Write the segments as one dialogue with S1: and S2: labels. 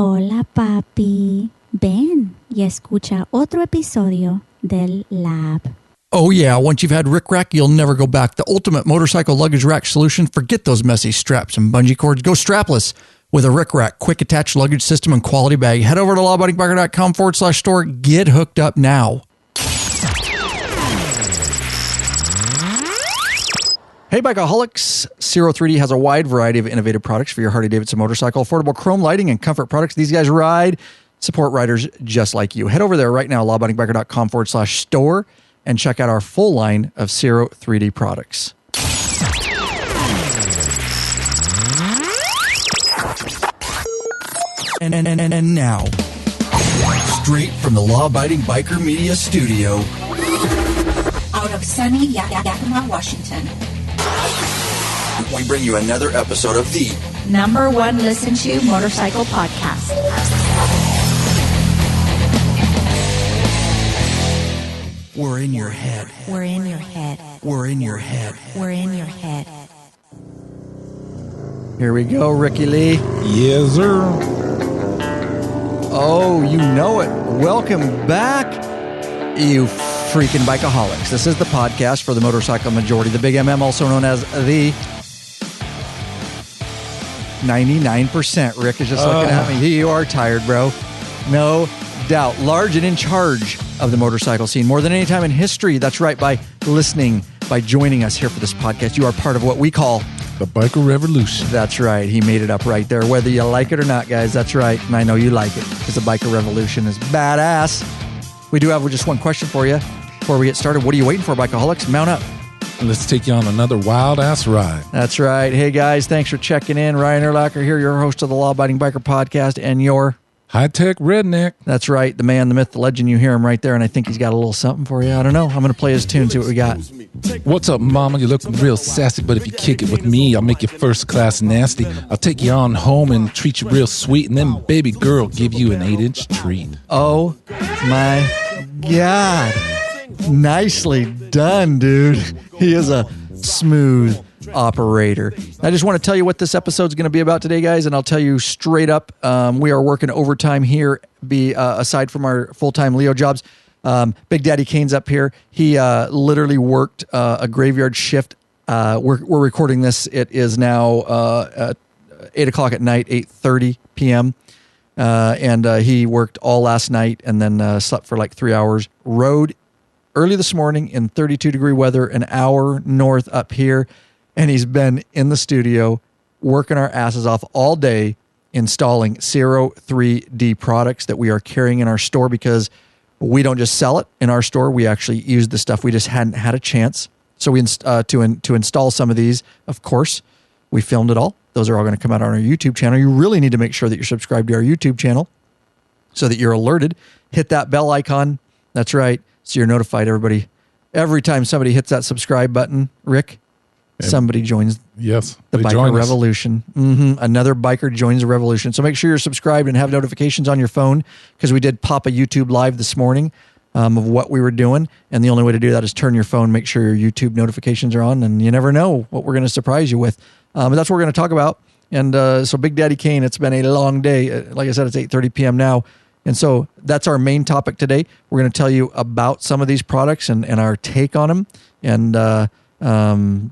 S1: Hola, papi. Ven y escucha otro episodio del Lab.
S2: Oh yeah, once you've had Rick Rack, you'll never go back. The ultimate motorcycle luggage rack solution. Forget those messy straps and bungee cords. Go strapless with a Rick Rack, quick attached luggage system and quality bag. Head over to lawabidingbiker.com/store. Get hooked up now. Hey Bikeaholics, Ciro 3D has a wide variety of innovative products for your Harley-Davidson motorcycle, affordable chrome lighting and comfort products. These guys support riders just like you. Head over there right now, lawabidingbiker.com/store, and check out our full line of Ciro 3D products. And now, straight from the Law Abiding Biker Media Studio,
S1: Out of sunny Yakima, Washington,
S2: we bring you another episode of the
S1: #1 listen to motorcycle podcast.
S2: We're in your head.
S1: We're in your head.
S2: We're in your head.
S1: We're in your head.
S2: Here we go, Ricky Lee.
S3: Yes, sir.
S2: Oh, you know it. Welcome back, you freaking Bikeaholics. This is the podcast for the motorcycle majority, the Big MM, also known as the 99%. Rick is just looking at me. You are tired, bro. No doubt. Large and in charge of the motorcycle scene. More than any time in history. That's right. By listening, by joining us here for this podcast, you are part of what we call
S3: the Biker Revolution.
S2: That's right. He made it up right there. Whether you like it or not, guys, that's right. And I know you like it because the Biker Revolution is badass. We do have just one question for you before we get started. What are you waiting for, Bikeaholics? Mount up.
S3: Let's take you on another wild-ass ride.
S2: That's right. Hey, guys, thanks for checking in. Ryan Erlacher here, your host of the Law Abiding Biker Podcast, and your
S3: high-tech redneck.
S2: That's right. The man, the myth, the legend. You hear him right there, and I think he's got a little something for you. I don't know. I'm going to play his tune, see what we got.
S3: What's up, mama? You're looking real sassy, but if you kick it with me, I'll make you first-class nasty. I'll take you on home and treat you real sweet, and then baby girl give you an 8-inch treat.
S2: Oh, my God. Nicely done, dude. He is a smooth operator. I just want to tell you what this episode is going to be about today, guys, and I'll tell you straight up, we are working overtime here, aside from our full-time Leo jobs. Big Daddy Kane's up here. He literally worked a graveyard shift. We're recording this. It is now 8 o'clock at night, 8:30 p.m., and he worked all last night and then slept for like 3 hours. Rode early this morning in 32-degree weather, an hour north up here, and he's been in the studio working our asses off all day installing Ciro 3D products that we are carrying in our store because we don't just sell it in our store. We actually use the stuff. We just hadn't had a chance. So we to install some of these, of course, we filmed it all. Those are all going to come out on our YouTube channel. You really need to make sure that you're subscribed to our YouTube channel so that you're alerted. Hit that bell icon. That's right. So you're notified, everybody. Every time somebody hits that subscribe button, Rick, somebody joins the Biker Revolution. Another biker joins the revolution. So make sure you're subscribed and have notifications on your phone because we did pop a YouTube live this morning of what we were doing. And the only way to do that is turn your phone, make sure your YouTube notifications are on, and you never know what we're going to surprise you with. But that's what we're going to talk about. And so Big Daddy Kane, it's been a long day. Like I said, it's 8:30 p.m. now. And so that's our main topic today. We're going to tell you about some of these products and our take on them. And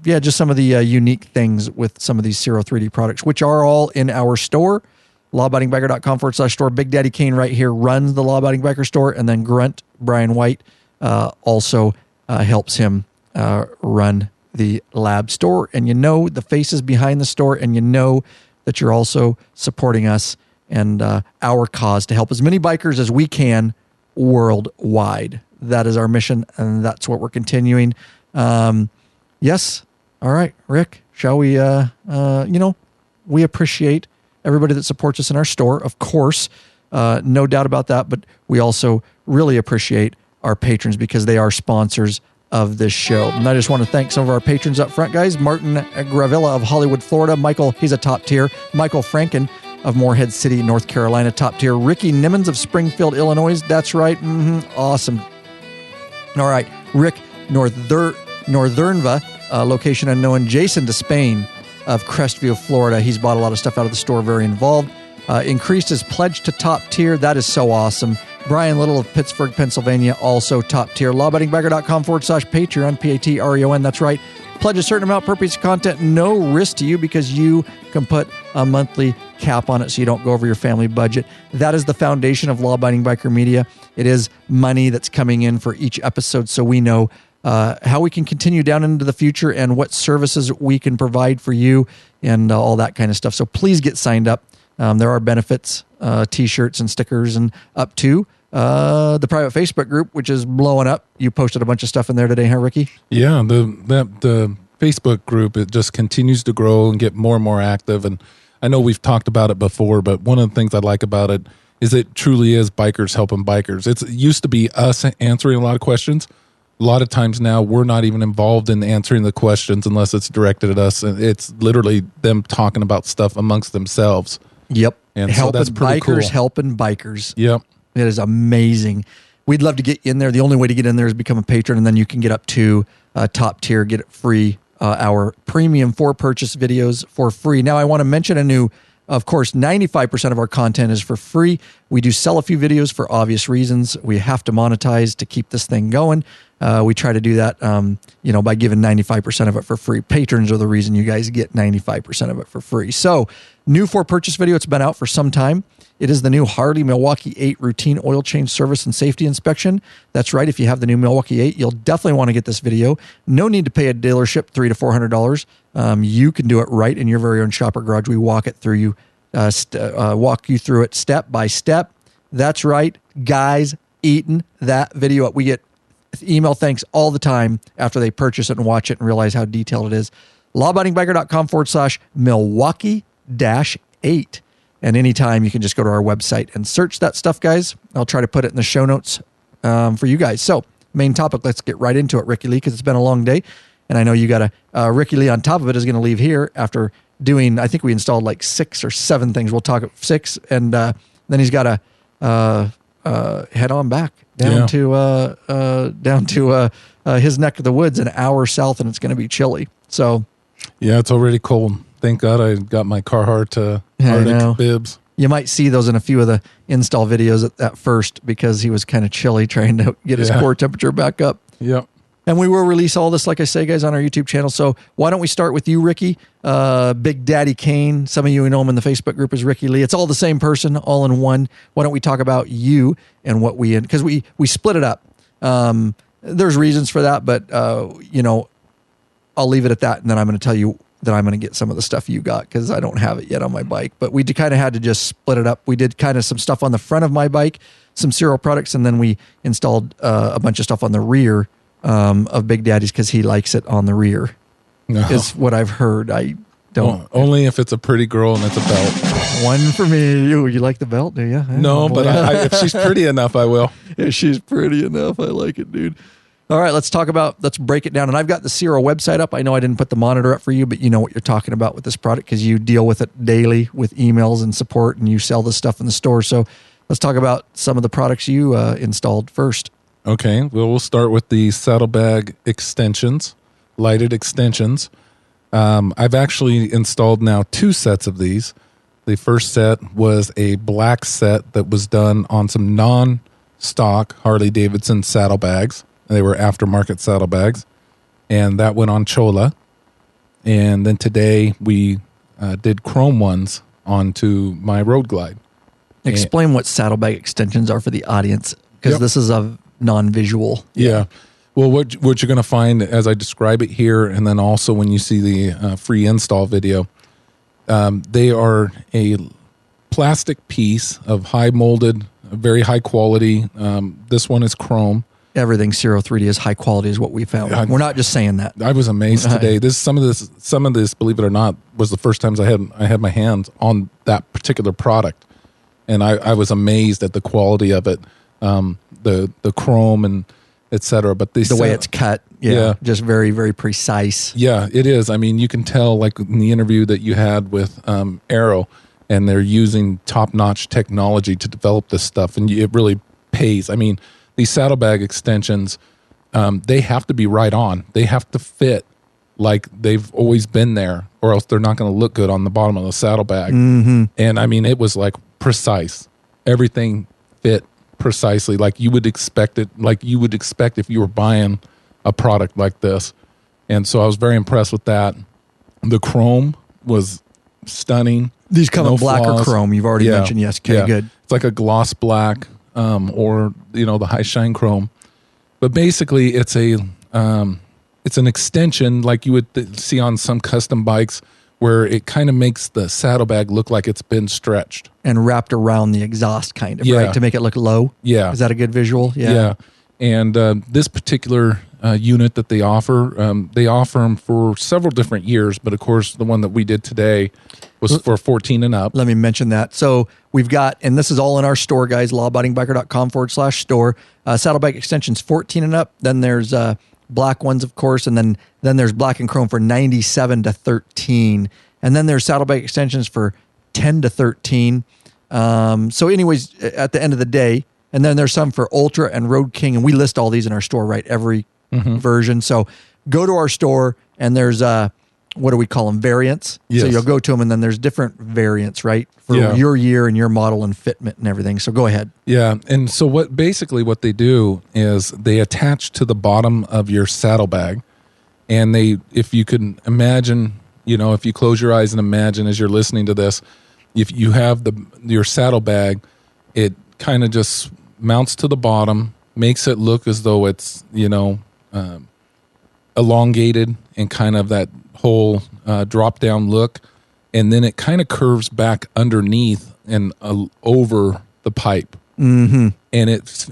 S2: just some of the unique things with some of these Ciro 3D products, which are all in our store, lawabidingbiker.com/store. Big Daddy Kane right here runs the Law Abiding Biker store. And then Grunt, Brian White, also helps him run the Lab store. And you know the faces behind the store, and you know that you're also supporting us and our cause to help as many bikers as we can worldwide. That is our mission, and that's what we're continuing. Yes. All right, Rick, shall we, we appreciate everybody that supports us in our store, of course, no doubt about that, but we also really appreciate our patrons because they are sponsors of this show. And I just want to thank some of our patrons up front, guys. Martin Gravilla of Hollywood, Florida. Michael, he's a top tier. Michael Franken of Morehead City, North Carolina, top tier. Ricky Nimmons of Springfield, Illinois. That's right. Awesome. All right. Rick Northernva, location unknown. Jason Despain of Crestview, Florida. He's bought a lot of stuff out of the store, very involved. increased his pledge to top tier. That is so awesome. Brian Little of Pittsburgh, Pennsylvania, also top tier. lawabidingbiker.com/Patreon, Patreon. That's right. Pledge a certain amount per piece of content. No risk to you because you can put a monthly cap on it so you don't go over your family budget. That is the foundation of Law Abiding Biker Media. It is money that's coming in for each episode so we know how we can continue down into the future and what services we can provide for you and all that kind of stuff. So please get signed up. There are benefits, T-shirts and stickers, and up to the private Facebook group, which is blowing up. You posted a bunch of stuff in there today, huh, Ricky?
S3: Yeah, the Facebook group, it just continues to grow and get more and more active. And I know we've talked about it before, but one of the things I like about it is it truly is bikers helping bikers. It used to be us answering a lot of questions. A lot of times now we're not even involved in answering the questions unless it's directed at us. And it's literally them talking about stuff amongst themselves.
S2: Yep.
S3: And
S2: helping
S3: so that's pretty
S2: bikers,
S3: cool.
S2: helping bikers.
S3: Yep.
S2: It is amazing. We'd love to get you in there. The only way to get in there is become a patron, and then you can get up to top tier, get it free, our premium for purchase videos for free. Now, I want to mention of course, 95% of our content is for free. We do sell a few videos for obvious reasons. We have to monetize to keep this thing going. We try to do that, by giving 95% of it for free. Patrons are the reason you guys get 95% of it for free. So, new for purchase video. It's been out for some time. It is the new Harley Milwaukee 8 routine oil change service and safety inspection. That's right. If you have the new Milwaukee 8, you'll definitely want to get this video. No need to pay a dealership $300 to $400. You can do it right in your very own shopper garage. We walk it through you, walk you through it step by step. That's right. Guys, eating that video up. We get email thanks all the time after they purchase it and watch it and realize how detailed it is. lawabidingbiker.com/Milwaukee-8. And anytime you can just go to our website and search that stuff, guys. I'll try to put it in the show notes for you guys. So, main topic, let's get right into it, Ricky Lee, because it's been a long day. And I know you got Ricky Lee on top of it is going to leave here after doing, I think we installed like 6 or 7 things. We'll talk 6. And then he's got to head on back down to his neck of the woods, an hour south, and it's going to be chilly. So,
S3: yeah, it's already cold. Thank God I got my Carhartt Arctic bibs.
S2: You might see those in a few of the install videos at first because he was kind of chilly trying to get his core temperature back up.
S3: Yep.
S2: And we will release all this, like I say, guys, on our YouTube channel. So why don't we start with you, Ricky? Big Daddy Kane. Some of you know him in the Facebook group as Ricky Lee. It's all the same person, all in one. Why don't we talk about you and what because we split it up. There's reasons for that, but, I'll leave it at that. And then I'm going to tell you that I'm going to get some of the stuff you got because I don't have it yet on my bike. But we kind of had to just split it up. We did kind of some stuff on the front of my bike, some Ciro products, and then we installed a bunch of stuff on the rear of Big Daddy's because he likes it on the rear. No. Is what I've heard. I don't.
S3: Well, only if it's a pretty girl and it's a belt.
S2: One for me. You like the belt, do you?
S3: No, but if she's pretty enough, I will.
S2: If she's pretty enough, I like it, dude. All right, let's break it down. And I've got the Ciro website up. I know I didn't put the monitor up for you, but you know what you're talking about with this product because you deal with it daily with emails and support and you sell this stuff in the store. So let's talk about some of the products you installed first.
S3: Okay, well, we'll start with the saddlebag extensions, lighted extensions. I've actually installed now 2 sets of these. The first set was a black set that was done on some non-stock Harley-Davidson saddlebags. They were aftermarket saddlebags, and that went on Chola. And then today we did chrome ones onto my Road Glide.
S2: Explain what saddlebag extensions are for the audience, because this is a non-visual.
S3: Yeah. Well, what you're going to find as I describe it here, and then also when you see the free install video, they are a plastic piece of high molded, very high quality. This one is chrome.
S2: Everything Ciro 3D is high quality is what we found. We're not just saying that.
S3: I was amazed today. Some of this, believe it or not, was the first times I had my hands on that particular product. And I was amazed at the quality of it. The chrome and et cetera. But the
S2: way it's cut, just very, very precise.
S3: Yeah, it is. I mean, you can tell, like in the interview that you had with Arrow, and they're using top-notch technology to develop this stuff, and it really pays. I mean, these saddlebag extensions, they have to be right on. They have to fit like they've always been there, or else they're not going to look good on the bottom of the saddlebag. Mm-hmm. And I mean, it was like, precise. Everything fit precisely like you would expect it, like you would expect if you were buying a product like this. And so I was very impressed with that. The chrome was stunning.
S2: These come in black
S3: flaws.
S2: or chrome. You've already mentioned, yes. Okay, good.
S3: It's like a gloss black, or the high shine chrome. But basically, it's an extension like you would see on some custom bikes, where it kind of makes the saddlebag look like it's been stretched
S2: and wrapped around the exhaust, kind of, right, to make it look low.
S3: Yeah,
S2: is that a good visual?
S3: Yeah. And this particular unit that they offer them for several different years, but of course the one that we did today was for 14 and up.
S2: Let me mention that. So we've got, and this is all in our store, guys, lawabidingbiker.com/store. Saddlebag extensions 14 and up. Then there's black ones, of course, and then there's black and chrome for 97 to 13. And then there's saddlebag extensions for 10 to 13. So anyways, at the end of the day, and then there's some for Ultra and Road King, and we list all these in our store, right? Every version. So go to our store, and there's what do we call them? Variants.
S3: Yes.
S2: So you'll go to them, and then there's different variants, right? For your year and your model and fitment and everything. So go ahead.
S3: Yeah, and so what they do is they attach to the bottom of your saddlebag, and if you can imagine, if you close your eyes and imagine as you're listening to this, if you have your saddlebag, it kind of just mounts to the bottom, makes it look as though it's elongated and kind of that whole drop down look, and then it kind of curves back underneath and over the pipe, and it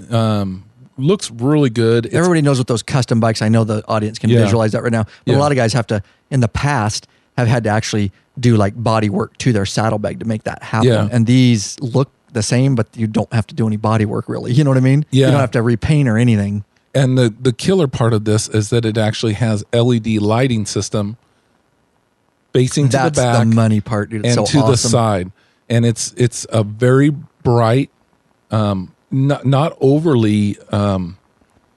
S3: looks really good.
S2: Everybody knows what those custom bikes. I know the audience can visualize that right now, but a lot of guys have to, in the past, have had to actually do like body work to their saddlebag to make that happen. And these look the same, but you don't have to do any body work, really. You know what I mean?
S3: Yeah.
S2: You don't have to repaint or anything.
S3: And the killer part of this is that it actually has LED lighting system facing to the back.
S2: That's the money part, dude. It's
S3: and
S2: so
S3: to
S2: awesome.
S3: the side. And it's a very bright, not overly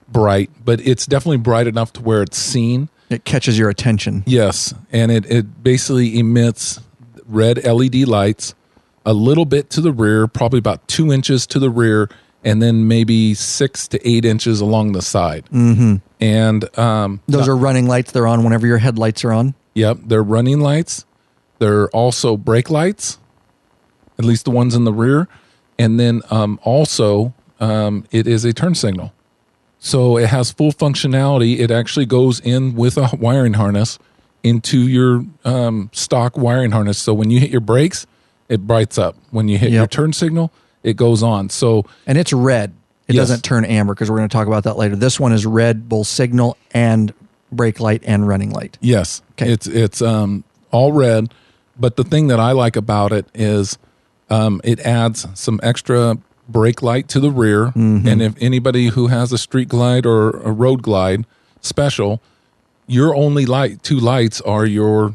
S3: bright, but it's definitely bright enough to where it's seen.
S2: It catches your attention.
S3: Yes. And it basically emits red LED lights a little bit to the rear, probably about 2 inches to the rear, and then maybe 6 to 8 inches along the side.
S2: Mm-hmm.
S3: And
S2: those are running lights. They're on whenever your headlights are on.
S3: Yep, they're running lights. They're also brake lights, at least the ones in the rear. And then also it is a turn signal. So it has full functionality. It actually goes in with a wiring harness into your stock wiring harness. So when you hit your brakes, it brights up. When you hit your turn signal, it goes on. So,
S2: and it's red. It doesn't turn amber, because we're going to talk about that later. This one is red, both signal and brake light and running light.
S3: Yes.
S2: Okay.
S3: It's all red. But the thing that I like about it is it adds some extra brake light to the rear. Mm-hmm. And if anybody who has a street glide or a road glide special, your only two lights are your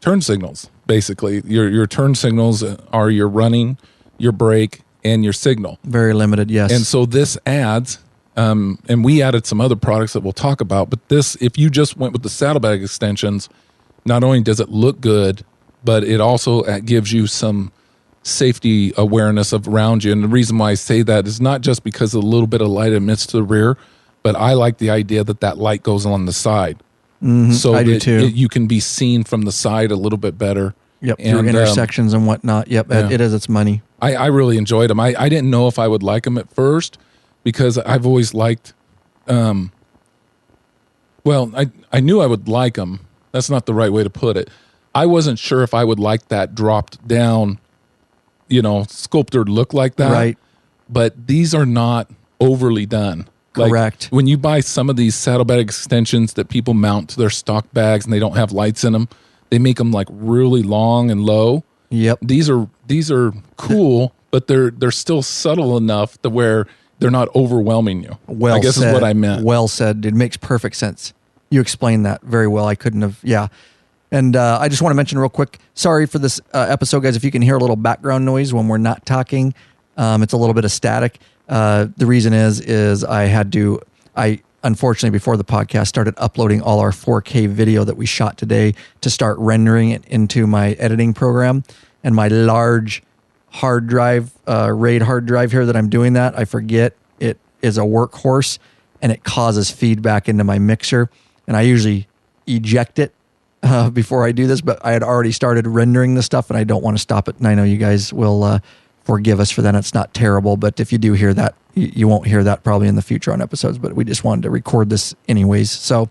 S3: turn signals. Basically, your turn signals are your running, your brake, and your signal.
S2: Very limited, yes.
S3: And so this adds, and we added some other products that we'll talk about, but this, if you just went with the saddlebag extensions, not only does it look good, but it also gives you some safety awareness around you. And the reason why I say that is not just because of a little bit of light emits to the rear, but I like the idea that light goes on the side.
S2: Mm-hmm.
S3: So
S2: I do too.
S3: You can be seen from the side a little bit better.
S2: Yep, through intersections and whatnot. Yep, it is its money.
S3: I really enjoyed them. I didn't know if I would like them at first, because I've always liked, I knew I would like them. That's not the right way to put it. I wasn't sure if I would like that dropped down, sculpted look like that.
S2: Right.
S3: But these are not overly done.
S2: Correct.
S3: Like when you buy some of these saddlebag extensions that people mount to their stock bags and they don't have lights in them, they make them like really long and low.
S2: Yep.
S3: These are cool, but they're still subtle enough to where they're not overwhelming you.
S2: Well
S3: I guess
S2: said.
S3: is what I meant.
S2: Well said. It makes perfect sense. You explained that very well. I couldn't have. Yeah. And I just want to mention real quick, sorry for this episode, guys, if you can hear a little background noise when we're not talking. It's a little bit of static. The reason is I unfortunately, before the podcast, started uploading all our 4K video that we shot today to start rendering it into my editing program. And my large hard drive, RAID hard drive here that I'm doing that. I forget it is a workhorse and it causes feedback into my mixer. And I usually eject it before I do this, but I had already started rendering the stuff and I don't want to stop it. And I know you guys will forgive us for that. It's not terrible, but if you do hear that, you won't hear that probably in the future on episodes, but we just wanted to record this anyways. So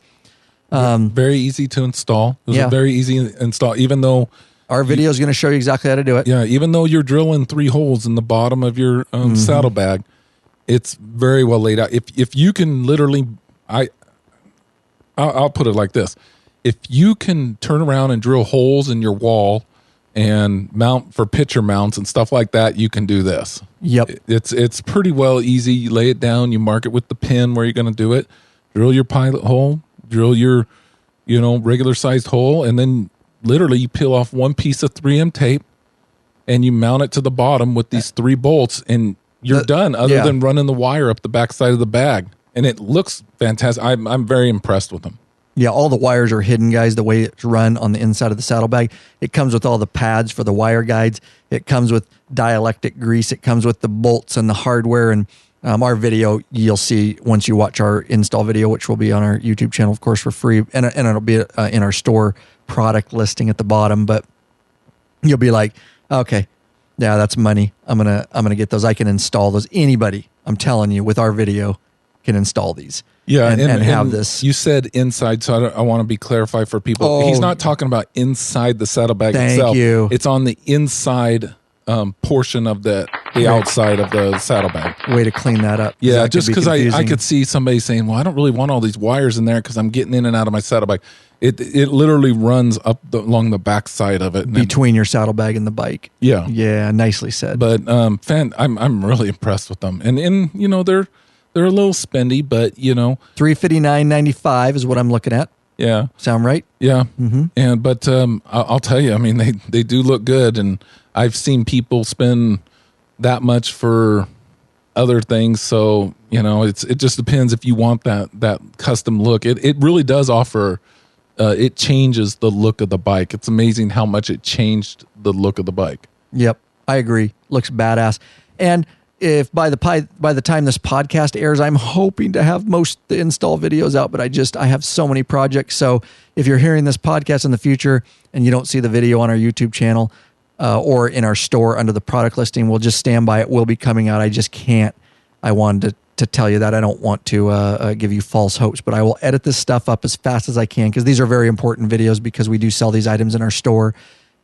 S3: very easy to install. It was a very easy install, even though
S2: our video is going to show you exactly how to do it.
S3: Yeah, even though you're drilling 3 holes in the bottom of your saddlebag, it's very well laid out. If you can literally, I'll put it like this: if you can turn around and drill holes in your wall and mount for picture mounts and stuff like that, you can do this.
S2: Yep,
S3: it's pretty well easy. You lay it down, you mark it with the pin where you're going to do it. Drill your pilot hole, drill your, regular sized hole, and then literally you peel off one piece of 3M tape and you mount it to the bottom with these 3 bolts and you're done, other than running the wire up the backside of the bag. And it looks fantastic. I'm very impressed with them.
S2: Yeah, all the wires are hidden, guys, the way it's run on the inside of the saddlebag. It comes with all the pads for the wire guides. It comes with dielectric grease. It comes with the bolts and the hardware. And our video, you'll see once you watch our install video, which will be on our YouTube channel, of course, for free. And it'll be in our store product listing at the bottom. But you'll be like, okay, yeah, that's money. I'm gonna get those. I can install those. Anybody, I'm telling you, with our video, can install these.
S3: Yeah,
S2: and have this.
S3: You said inside, so I want to be clarified for people.
S2: Oh,
S3: he's not talking about inside the saddlebag
S2: thank
S3: itself.
S2: you.
S3: It's on the inside portion of the outside of the saddlebag.
S2: Way to clean that up.
S3: Yeah, just because I could see somebody saying, well, I don't really want all these wires in there because I'm getting in and out of my saddlebag. It literally runs up along the back side of it.
S2: Between your saddlebag and the bike.
S3: Yeah.
S2: Yeah, nicely said.
S3: But I'm really impressed with them. And they're a little spendy, but
S2: $359.95 is what I'm looking at.
S3: Yeah.
S2: Sound right?
S3: Yeah. Mm-hmm. But I'll tell you, I mean, they do look good, and I've seen people spend that much for other things. So it just depends if you want that custom look. It really does offer. It changes the look of the bike. It's amazing how much it changed the look of the bike.
S2: Yep, I agree. Looks badass. And if by the time this podcast airs, I'm hoping to have most the install videos out, but I have so many projects. So if you're hearing this podcast in the future and you don't see the video on our YouTube channel or in our store under the product listing, we'll just stand by. It will be coming out. I just can't. I wanted to tell you that. I don't want to give you false hopes, but I will edit this stuff up as fast as I can because these are very important videos because we do sell these items in our store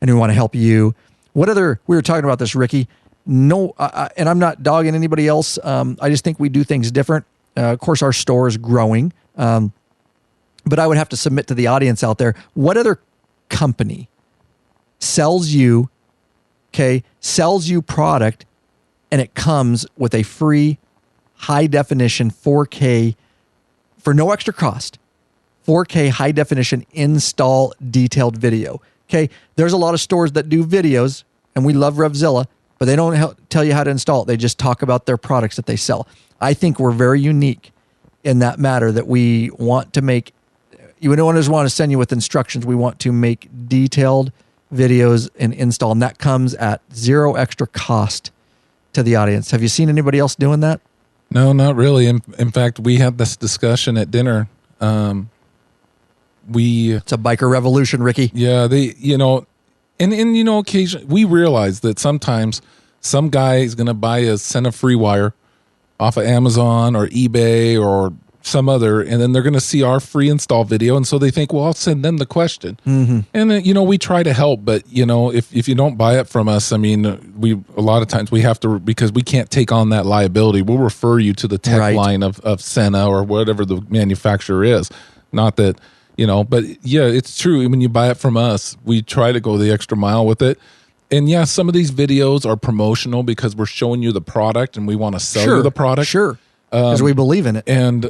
S2: and we want to help you. We were talking about this, Ricky. No, and I'm not dogging anybody else. I just think we do things different. Of course, our store is growing. But I would have to submit to the audience out there, what other company sells you product and it comes with a free high definition 4K for no extra cost, 4K high definition install detailed video. Okay. There's a lot of stores that do videos and we love Revzilla, but they don't tell you how to install it. They just talk about their products that they sell. I think we're very unique in that matter that we want to make, you don't just want to send you with instructions. We want to make detailed videos and install, and that comes at zero extra cost to the audience. Have you seen anybody else doing that?
S3: No, not really. In fact, we had this discussion at dinner. It's
S2: a biker revolution, Ricky.
S3: Yeah, occasionally we realize that sometimes some guy is going to send a free wire off of Amazon or eBay or some other, and then they're going to see our free install video, and so they think, well, I'll send them the question. Mm-hmm. And then, we try to help, but if you don't buy it from us, I mean, a lot of times we have to, because we can't take on that liability. We'll refer you to the tech line of Senna or whatever the manufacturer is. Not that, but yeah, it's true. When you buy it from us, we try to go the extra mile with it. And yeah, some of these videos are promotional because we're showing you the product and we want to sell you the product.
S2: Sure. Because we believe in it.
S3: And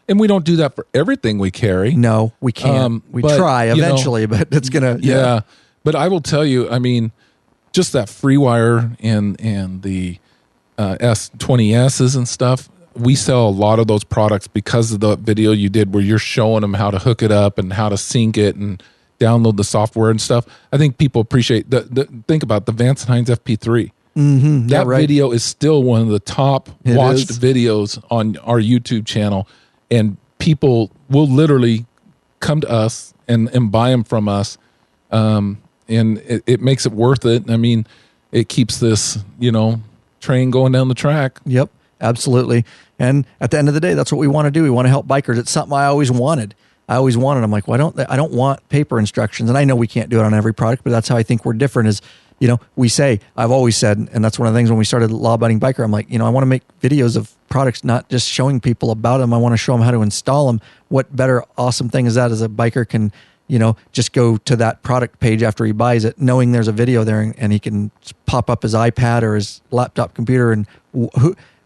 S3: we don't do that for everything we carry.
S2: No, we can't. We try eventually, but it's going to.
S3: Yeah. But I will tell you, I mean, just that free wire and the S20Ss and stuff, we sell a lot of those products because of the video you did where you're showing them how to hook it up and how to sync it and download the software and stuff. I think people appreciate think about the Vance & Hines FP3. That video is still one of the top watched
S2: is.
S3: videos on our YouTube channel, and people will literally come to us and buy them from us, and it makes it worth it. I mean, it keeps this, train going down the track.
S2: Yep, absolutely. And at the end of the day, that's what we want to do. We want to help bikers. It's something I always wanted. I'm like, well, I don't want paper instructions. And I know we can't do it on every product, but that's how I think we're different is, I've always said, and that's one of the things when we started Law Abiding Biker, I'm like, I want to make videos of products, not just showing people about them. I want to show them how to install them. What better awesome thing is that as a biker can, just go to that product page after he buys it, knowing there's a video there, and he can pop up his iPad or his laptop computer and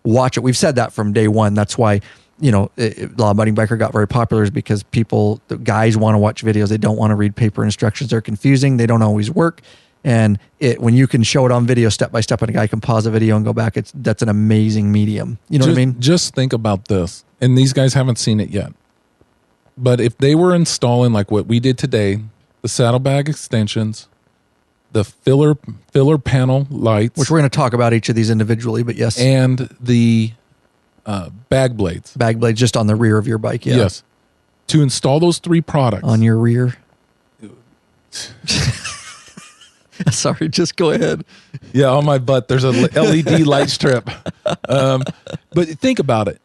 S2: watch it. We've said that from day one. That's why, Law Abiding Biker got very popular, is because the guys want to watch videos. They don't want to read paper instructions. They're confusing. They don't always work. And when you can show it on video step by step, and a guy can pause a video and go back, that's an amazing medium. You know what I mean?
S3: Just think about this. And these guys haven't seen it yet. But if they were installing like what we did today, the saddlebag extensions, the filler panel lights,
S2: which we're going to talk about each of these individually, but yes.
S3: And the bag blades.
S2: Bag blades just on the rear of your bike, yeah.
S3: Yes. To install those 3 products.
S2: On your rear. Sorry, just go ahead.
S3: Yeah, on my butt, there's a LED light strip. But think about it.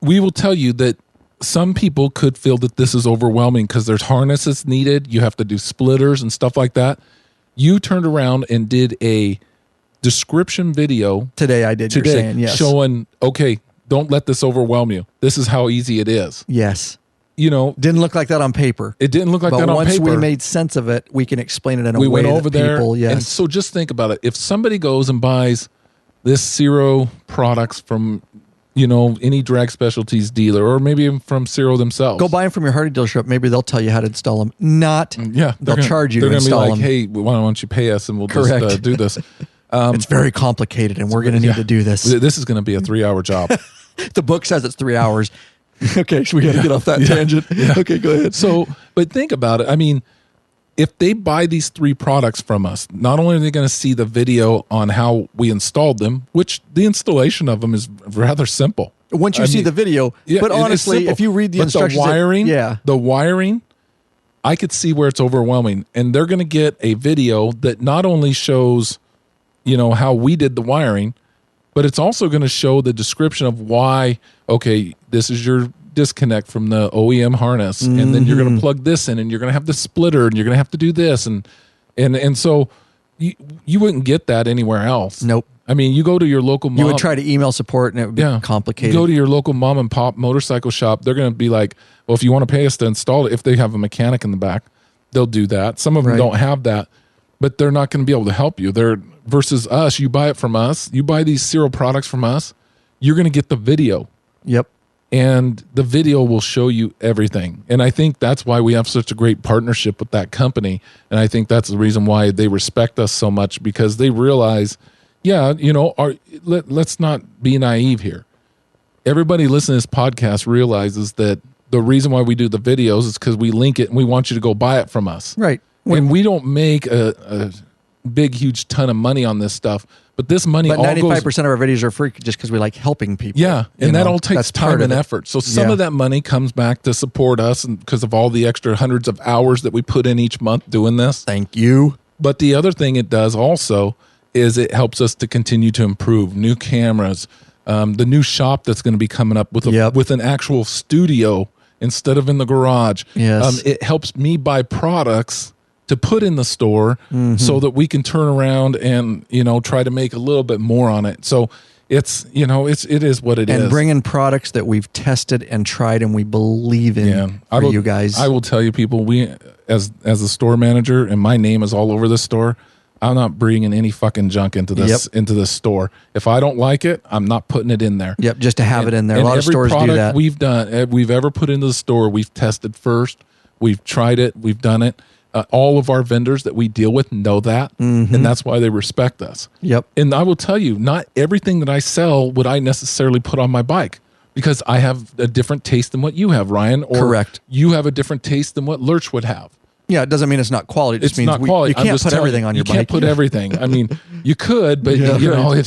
S3: We will tell you that some people could feel that this is overwhelming because there's harnesses needed. You have to do splitters and stuff like that. You turned around and did a description video.
S2: Today I did, you're saying, yes.
S3: Showing, okay, don't let this overwhelm you. This is how easy it is.
S2: Yes.
S3: Didn't
S2: look like that on paper.
S3: It didn't look like that on paper.
S2: But once we made sense of it, we can explain it in a way
S3: we went over
S2: that
S3: there,
S2: people, yes.
S3: And so just think about it. If somebody goes and buys this Ciro products from, any drag specialties dealer, or maybe even from Ciro themselves.
S2: Go buy them from your Harley dealership. Maybe they'll tell you how to install them. They'll charge you to install them.
S3: They're going to be like, hey, why don't you pay us and we'll just do this.
S2: It's very complicated, and we're going to need to do this.
S3: This is going to be a 3-hour job.
S2: The book says it's 3 hours. Okay, so we got to get off that tangent. Yeah. Okay, go ahead.
S3: So, but think about it. I mean, if they buy these 3 products from us, not only are they going to see the video on how we installed them, which the installation of them is rather simple.
S2: Once you see the video, but honestly, if you read the instructions,
S3: the wiring, I could see where it's overwhelming, and they're going to get a video that not only shows, how we did the wiring, but it's also going to show the description of why, okay, this is your disconnect from the OEM harness, and then you're going to plug this in, and you're going to have the splitter, and you're going to have to do this, and so you wouldn't get that anywhere else.
S2: Nope.
S3: I mean, you go to your local mom.
S2: You would try to email support, and it would be complicated.
S3: You go to your local mom and pop motorcycle shop. They're going to be like, well, if you want to pay us to install it, if they have a mechanic in the back, they'll do that. Some of them don't have that, but they're not going to be able to help you. Versus us, you buy it from us, you buy these Ciro products from us, you're going to get the video.
S2: Yep.
S3: And the video will show you everything. And I think that's why we have such a great partnership with that company. And I think that's the reason why they respect us so much, because they realize, let's not be naive here. Everybody listening to this podcast realizes that the reason why we do the videos is because we link it and we want you to go buy it from us.
S2: Right.
S3: And we don't make a big, huge ton of money on this stuff. But this money,
S2: but 95% of our videos are free just because we like helping people.
S3: Yeah, and that all takes time and effort. So some of that money comes back to support us, and because of all the extra hundreds of hours that we put in each month doing this.
S2: Thank you.
S3: But the other thing it does also is it helps us to continue to improve new cameras, the new shop that's going to be coming up with with an actual studio instead of in the garage.
S2: Yes,
S3: it helps me buy products to put in the store so that we can turn around and, try to make a little bit more on it. So it is what it is.
S2: And bring in products that we've tested and tried and we believe in for you guys.
S3: I will tell you people, we, as a store manager, and my name is all over the store, I'm not bringing any fucking junk into this store. If I don't like it, I'm not putting it in there.
S2: Yep, just to have it in there. A lot of stores do that.
S3: We've ever put into the store, we've tested first. We've tried it. We've done it. All of our vendors that we deal with know that, and that's why they respect us.
S2: Yep.
S3: And I will tell you, not everything that I sell would I necessarily put on my bike, because I have a different taste than what you have, Ryan. Or
S2: correct.
S3: You have a different taste than what Lurch would have.
S2: Yeah, it doesn't mean it's not quality. It just
S3: It's
S2: means
S3: not quality.
S2: you can't put everything on your bike.
S3: You can't put everything. I mean, you could, but you know,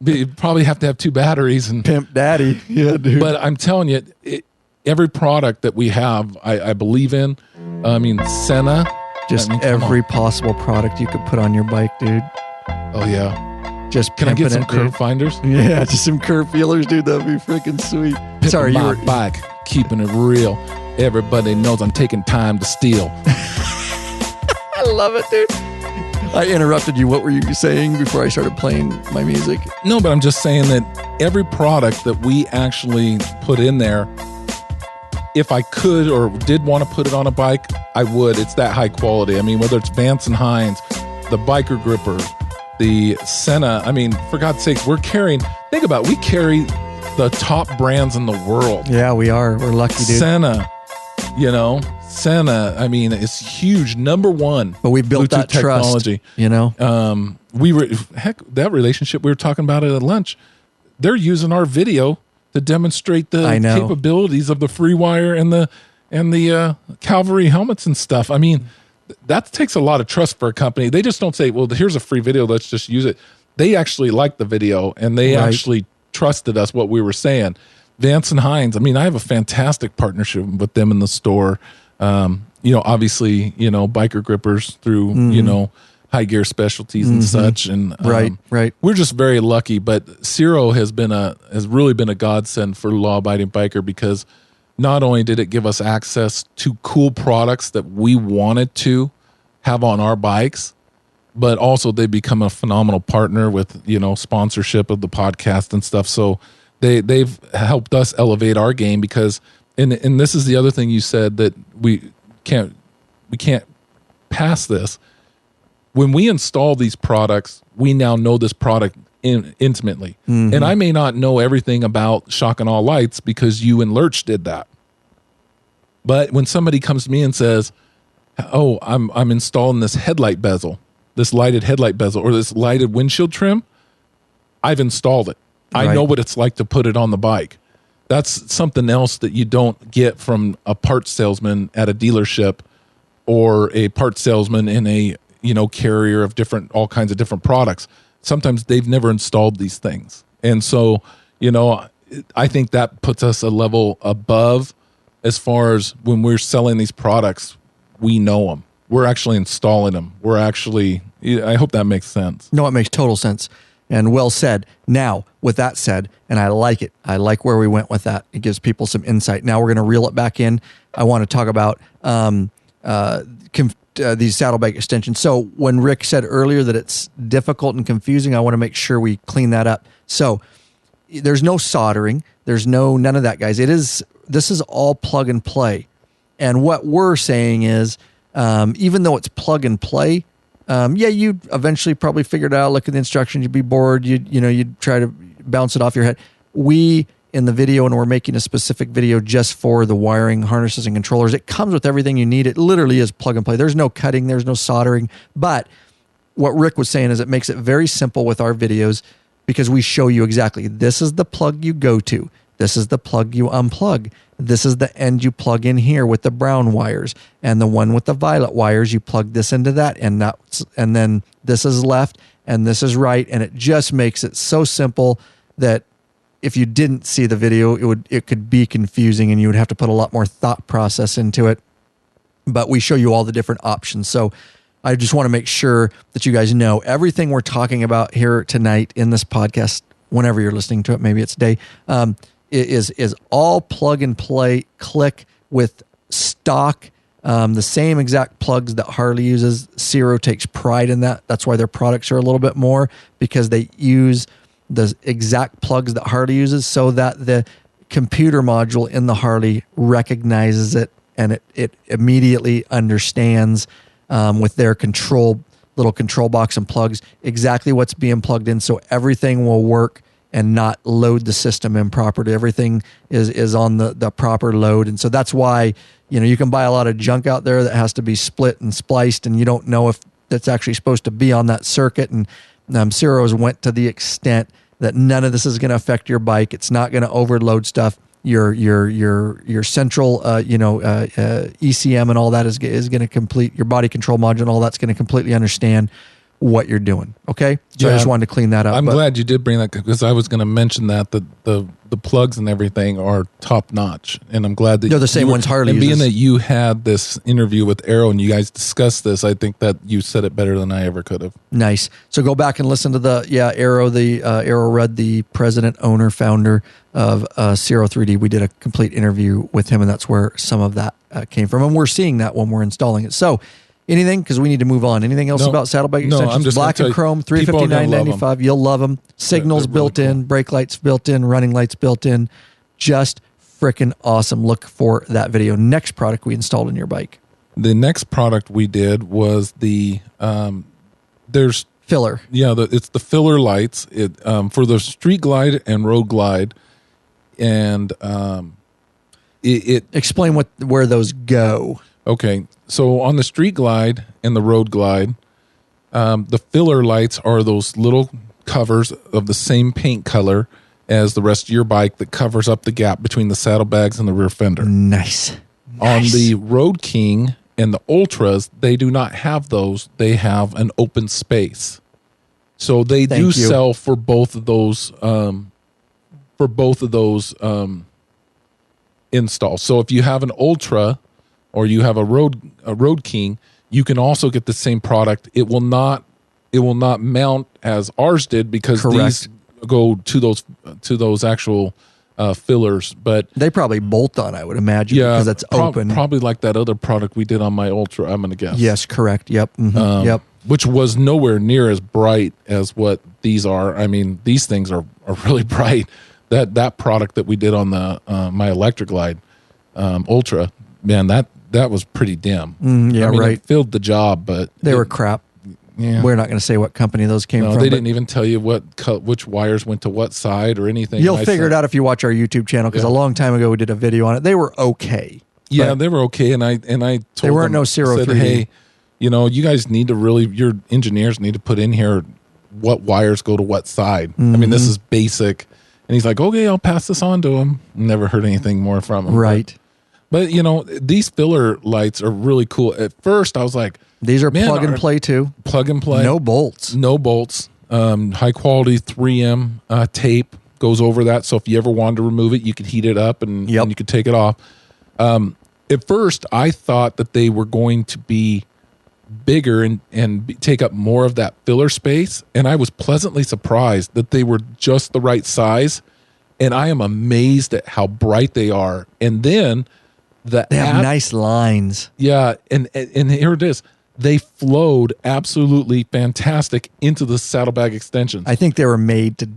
S3: you probably have to have 2 batteries and
S2: Pimp daddy. Yeah, dude.
S3: But I'm telling you, every product that we have, I believe in. I mean, Senna.
S2: Just every possible product you could put on your bike, dude.
S3: Oh yeah.
S2: Just
S3: can I get some curve
S2: dude.
S3: finders?
S2: Yeah, just some curve feelers, dude. That'd be freaking sweet.
S3: Pimping
S2: Sorry, you
S3: my
S2: were
S3: bike, keeping it real. Everybody knows I'm taking time to steal.
S2: I love it, dude. I interrupted you. What were you saying before I started playing my music?
S3: No, but I'm just saying that every product that we actually put in there, if I could or did want to put it on a bike, I would. It's that high quality. I mean, whether it's Vance and Hines, the biker gripper, the Senna. I mean, for God's sakes, we're carrying, think about it, we carry the top brands in the world.
S2: Yeah, we are. We're lucky, dude.
S3: Senna, I mean, it's huge. Number one.
S2: But we built
S3: Bluetooth
S2: that
S3: technology.
S2: trust, you know?
S3: That relationship we were talking about at lunch, they're using our video to demonstrate the capabilities of the FreeWire and the Calvary helmets and stuff. I mean, that takes a lot of trust for a company. They just don't say, well, here's a free video, let's just use it. They actually liked the video, and they actually trusted us, what we were saying. Vance and Hines, I mean, I have a fantastic partnership with them in the store. Obviously, biker grippers through, High Gear Specialties and such. And
S2: right.
S3: We're just very lucky. But Ciro has really been a godsend for law-abiding biker, because not only did it give us access to cool products that we wanted to have on our bikes, but also they become a phenomenal partner with, sponsorship of the podcast and stuff. So they've helped us elevate our game, because, and this is the other thing you said that we can't pass this. When we install these products, we now know this product intimately. Mm-hmm. And I may not know everything about shock and awe lights because you and Lurch did that. But when somebody comes to me and says, oh, I'm installing this headlight bezel, this lighted headlight bezel, or this lighted windshield trim, I've installed it. I know what it's like to put it on the bike. That's something else that you don't get from a parts salesman at a dealership, or a parts salesman in a carrier of all kinds of different products. Sometimes they've never installed these things. And so, I think that puts us a level above as far as when we're selling these products, we know them. We're actually installing them. I hope that makes sense.
S2: No, it makes total sense. And well said. Now, with that said, and I like it. I like where we went with that. It gives people some insight. Now we're going to reel it back in. I want to talk about these saddlebag extensions. So when Rick said earlier that it's difficult and confusing, I want to make sure we clean that up. So there's no soldering. There's none of that, guys. This is all plug and play. And what we're saying is, even though it's plug and play, you'd eventually probably figure it out, look at the instructions, you'd be bored, you'd try to bounce it off your head. We, in the video, and we're making a specific video just for the wiring, harnesses, and controllers, it comes with everything you need. It literally is plug and play. There's no cutting, there's no soldering. But what Rick was saying is it makes it very simple with our videos, because we show you exactly, this is the plug you go to. This is the plug you unplug. This is the end you plug in here with the brown wires, and the one with the violet wires, you plug this into that, and then this is left and this is right. And it just makes it so simple that if you didn't see the video, it could be confusing, and you would have to put a lot more thought process into it. But we show you all the different options. So I just want to make sure that you guys know everything we're talking about here tonight in this podcast, whenever you're listening to it, maybe it's day, is all plug and play, click with stock, the same exact plugs that Harley uses. Ciro takes pride in that. That's why their products are a little bit more, because they use the exact plugs that Harley uses, so that the computer module in the Harley recognizes it, and it immediately understands with their little control box and plugs exactly what's being plugged in, so everything will work and not load the system improperly. Everything is on the proper load. And so that's why, you can buy a lot of junk out there that has to be split and spliced, and you don't know if that's actually supposed to be on that circuit. And Ciro's went to the extent that none of this is going to affect your bike. It's not going to overload stuff. your central ECM and all that is going to complete your body control module and all that's going to completely understand what you're doing. Okay, so I just wanted to clean that up.
S3: I'm glad you did bring that because I was going to mention that the plugs and everything are top notch, and I'm glad that
S2: they're the same ones Harley
S3: uses.
S2: uses.
S3: Being that you had this interview with Arrow and you guys discussed this, I think that you said it better than I ever could have.
S2: Nice. So go back and listen to the Arrow. Arrow Rudd, the president, owner, founder of Ciro 3D. We did a complete interview with him, and that's where some of that came from. And we're seeing that when we're installing it. So. Anything? Because we need to move on. Anything else about saddlebag extensions?
S3: I'm just
S2: black and chrome, $359.95. You'll love them. Signals
S3: really
S2: built in, brake lights built in, running lights built in. Just freaking awesome. Look for that video. Next product we installed in your bike.
S3: The next product we did was the there's
S2: filler.
S3: Yeah, it's the filler lights. It for the street glide and road glide, and it
S2: explain where those go.
S3: Okay, so on the street glide and the road glide, the filler lights are those little covers of the same paint color as the rest of your bike that covers up the gap between the saddlebags and the rear fender.
S2: Nice.
S3: On the Road King and the Ultras, they do not have those. They have an open space. So they do sell for both of those installs. So if you have an Ultra or you have a Road King, you can also get the same product. It will not mount as ours did because these go to those actual fillers. But
S2: they probably bolt on, I would imagine, because it's open.
S3: Probably like that other product we did on my Ultra, I'm going to guess.
S2: Yes, correct. Yep. Mm-hmm. Yep.
S3: Which was nowhere near as bright as what these are. I mean, these things are really bright. That product that we did on the my Electric Glide Ultra, man, that was pretty dim. It filled the job, but
S2: they were crap.
S3: Yeah.
S2: We're not going to say what company those came from.
S3: No, they didn't even tell you which wires went to what side or anything.
S2: You'll figure it out if you watch our YouTube channel because a long time ago we did a video on it. They were okay.
S3: Yeah, they were okay, and I told
S2: they weren't
S3: them,
S2: no Ciro 3D.
S3: Hey, you guys need to your engineers need to put in here what wires go to what side.
S2: Mm-hmm.
S3: I mean, this is basic. And he's like, okay, I'll pass this on to him. Never heard anything more from him.
S2: Right.
S3: But these filler lights are really cool. At first, I was like,
S2: these are plug and play too.
S3: Plug and play.
S2: No bolts.
S3: High quality 3M tape goes over that. So if you ever wanted to remove it, you could heat it up and you could take it off. At first, I thought that they were going to be bigger and take up more of that filler space. And I was pleasantly surprised that they were just the right size. And I am amazed at how bright they are. And then they
S2: have nice lines.
S3: Yeah. And here it is. They flowed absolutely fantastic into the saddlebag extensions.
S2: I think they were made to do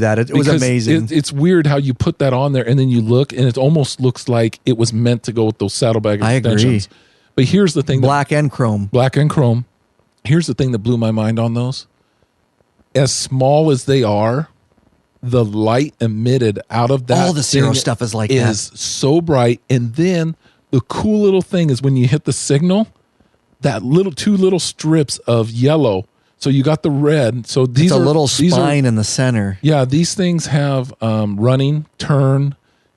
S2: that. It was amazing.
S3: It's weird how you put that on there and then you look and it almost looks like it was meant to go with those saddlebag extensions.
S2: I agree.
S3: But here's the thing.
S2: Black and chrome.
S3: Here's the thing that blew my mind on those. As small as they are, the light emitted out of that
S2: all the Ciro stuff is like that.
S3: So bright. And then the cool little thing is when you hit the signal, that two little strips of yellow. So you got the red. So these
S2: are a little spine in the center.
S3: Yeah, these things have running, turn,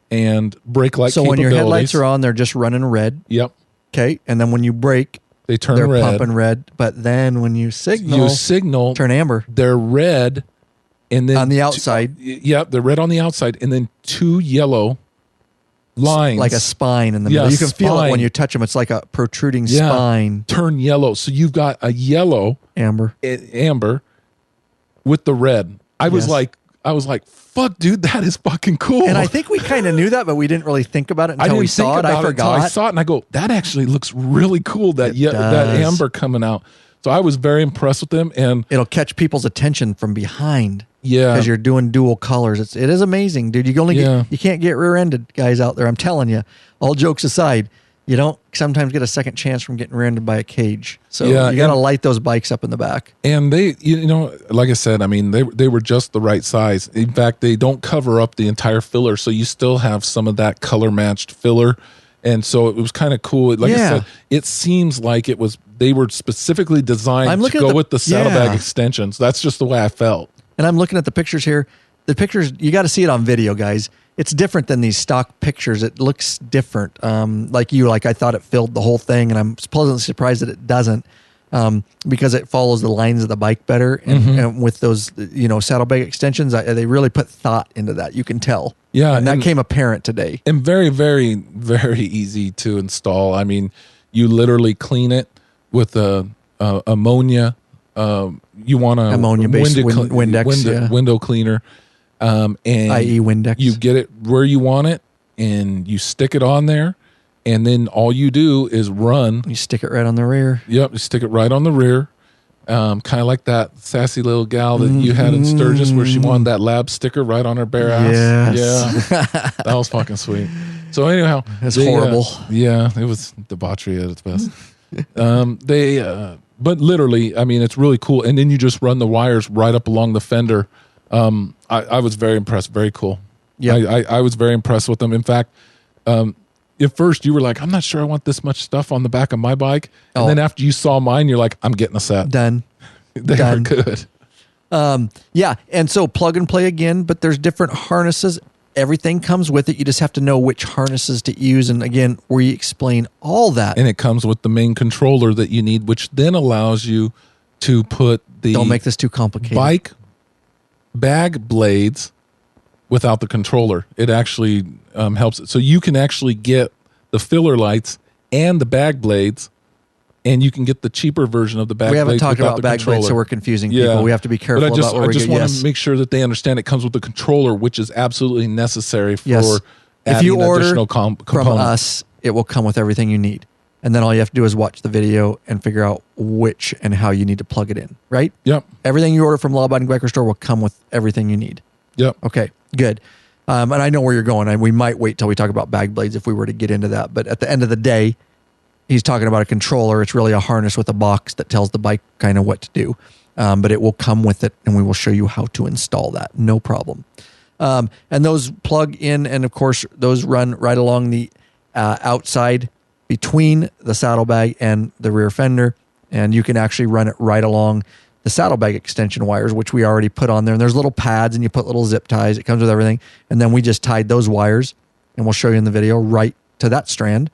S3: and brake light.
S2: So when your headlights are on, they're just running red.
S3: Yep.
S2: Okay, and then when you brake,
S3: they're
S2: pumping red. But then when you signal, turn amber.
S3: They're red, and then
S2: on the outside.
S3: They're red on the outside, and then two yellow lines,
S2: like a spine in the middle. You can feel it when you touch them. It's like a protruding spine.
S3: Turn yellow. So you've got a yellow amber with the red. I was like, fuck, dude, that is fucking cool.
S2: And I think we kind of knew that, but we didn't really think about it until we saw it. I forgot.
S3: I saw it and I go, that actually looks really cool. That amber coming out. So I was very impressed with them, and
S2: it'll catch people's attention from behind.
S3: Yeah,
S2: because you're doing dual colors. It is amazing, dude. You can't get rear-ended guys out there. I'm telling you. All jokes aside, you don't sometimes get a second chance from getting rear-ended by a cage. So you got to light those bikes up in the back.
S3: And they, like I said, I mean, they were just the right size. In fact, they don't cover up the entire filler, so you still have some of that color-matched filler. And so it was kind of cool. Like I said, it seems like they were specifically designed to go with the saddlebag extensions. That's just the way I felt.
S2: And I'm looking at the pictures here. The pictures, you got to see it on video, guys. it's different than these stock pictures. It looks different. Like I thought it filled the whole thing, and I'm pleasantly surprised that it doesn't, because it follows the lines of the bike better. And with those, saddlebag extensions, they really put thought into that. You can tell.
S3: Yeah.
S2: And that came apparent today.
S3: And very, very, very easy to install. I mean, you literally clean it with ammonia. You want a
S2: ammonia-based Windex,
S3: window cleaner. And
S2: i.e. Windex.
S3: You get it where you want it, and you stick it on there, and then all you do is run.
S2: You stick it right on the rear.
S3: Yep, you stick it right on the rear. Kind of like that sassy little gal that you had in Sturgis, where she wanted that lab sticker right on her bare ass.
S2: Yes.
S3: Yeah, that was fucking sweet. So anyhow,
S2: it's horrible.
S3: Yeah, it was debauchery at its best. But literally, I mean, it's really cool. And then you just run the wires right up along the fender. I was very impressed. Very cool. Yeah, I was very impressed with them. In fact, at first you were like, I'm not sure I want this much stuff on the back of my bike. And then after you saw mine, you're like, I'm getting a set.
S2: Done.
S3: They were good.
S2: Yeah. And so plug and play again, but there's different harnesses. Everything comes with it. You just have to know which harnesses to use. And again, we explain all that.
S3: And it comes with the main controller that you need, which then allows you to put the
S2: Don't make this too complicated.
S3: Bike bag blades without the controller. It actually helps it. So you can actually get the filler lights and the bag blades, and you can get the cheaper version of the bag blades.
S2: We haven't talked about bag
S3: controller.
S2: blades, so we're confusing people. We have to be careful about where we get.
S3: I just want to make sure that they understand it comes with the controller, which is absolutely necessary for adding
S2: if you order
S3: additional component.
S2: From us, it will come with everything you need. And then all you have to do is watch the video and figure out which and how you need to plug it in, right?
S3: Yep.
S2: Everything you order from Law Abiding Biker Store will come with everything you need.
S3: Yep.
S2: Okay, good. And I know where you're going. We might wait till we talk about bag blades if we were to get into that. But at the end of the day, he's talking about a controller. It's really a harness with a box that tells the bike kind of what to do. But it will come with it, and we will show you how to install that. No problem. And those plug in, and of course, those run right along the outside between the saddlebag and the rear fender. And you can actually run it right along the saddlebag extension wires, which we already put on there. And there's little pads, and you put little zip ties. It comes with everything. And then we just tied those wires, and we'll show you in the video, right to that strand